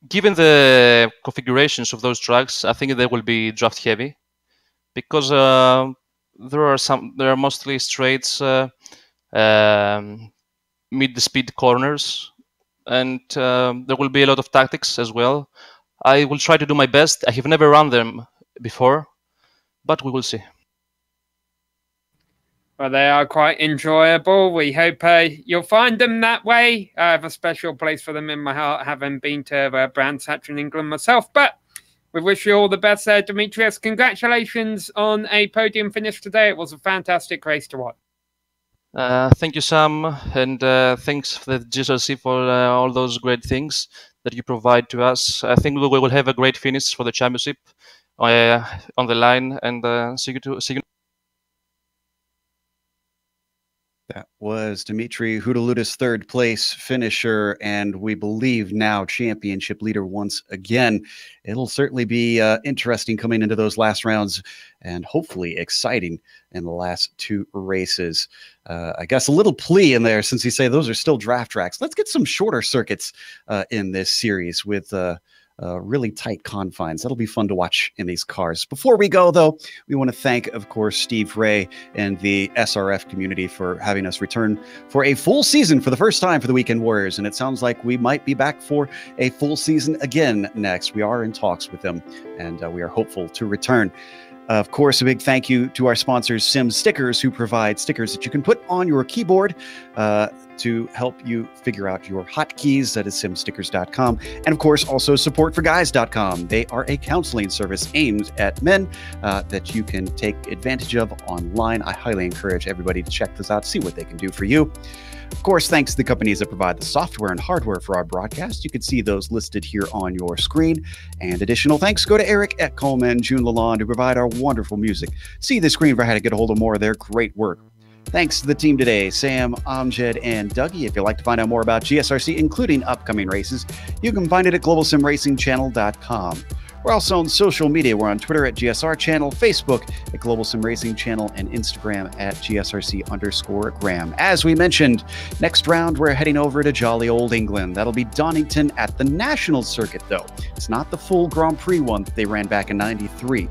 Given the configurations of those tracks, I think they will be draft heavy because there are mostly straights, mid-speed corners, and there will be a lot of tactics as well. I will try to do my best. I have never run them before, but we will see. Well, they are quite enjoyable. We hope you'll find them that way. I have a special place for them in my heart, having been to Brands Hatch in England myself. But we wish you all the best there, Demetrius. Congratulations on a podium finish today. It was a fantastic race to watch. Thank you, Sam, and thanks for the GSRC for all those great things that you provide to us. I think we will have a great finish for the championship on the line, and see you. That was Dimitri Houdaloutis, 3rd place finisher, and we believe now championship leader once again. It'll certainly be interesting coming into those last rounds and hopefully exciting in the last 2 races. I guess a little plea in there since you say those are still draft tracks. Let's get some shorter circuits in this series with really tight confines. That'll be fun to watch in these cars. Before we go, though, we want to thank, of course, Steve Ray and the SRF community for having us return for a full season for the first time for the Weekend Warriors. And it sounds like we might be back for a full season again next. We are in talks with them, and we are hopeful to return. Of course, a big thank you to our sponsors, Sim Stickers, who provide stickers that you can put on your keyboard to help you figure out your hotkeys. That is simstickers.com. And of course, also supportforguys.com. They are a counseling service aimed at men that you can take advantage of online. I highly encourage everybody to check this out, see what they can do for you. Of course, thanks to the companies that provide the software and hardware for our broadcast. You can see those listed here on your screen. And additional thanks go to Eric at Coleman, June Lalonde, who provide our wonderful music. See the screen for how to get a hold of more of their great work. Thanks to the team today, Sam, Amjad, and Dougie. If you'd like to find out more about GSRC, including upcoming races, you can find it at globalsimracingchannel.com. We're also on social media. We're on Twitter at GSR Channel, Facebook at Global Sim Racing Channel, and Instagram at GSRC_Graham. As we mentioned, next round we're heading over to jolly old England. That'll be Donington at the National Circuit, though. It's not the full Grand Prix one that they ran back in '93.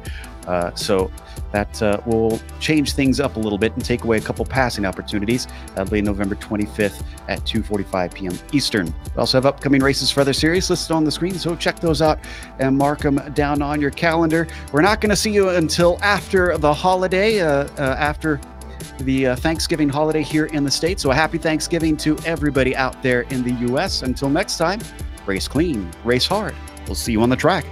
So that will change things up a little bit and take away a couple passing opportunities. That'll be November 25th at 2:45 p.m. Eastern. We also have upcoming races for other series listed on the screen, so check those out and mark them down on your calendar. We're not going to see you until after the holiday, after the Thanksgiving holiday here in the States. So a happy Thanksgiving to everybody out there in the U.S. Until next time, race clean, race hard. We'll see you on the track.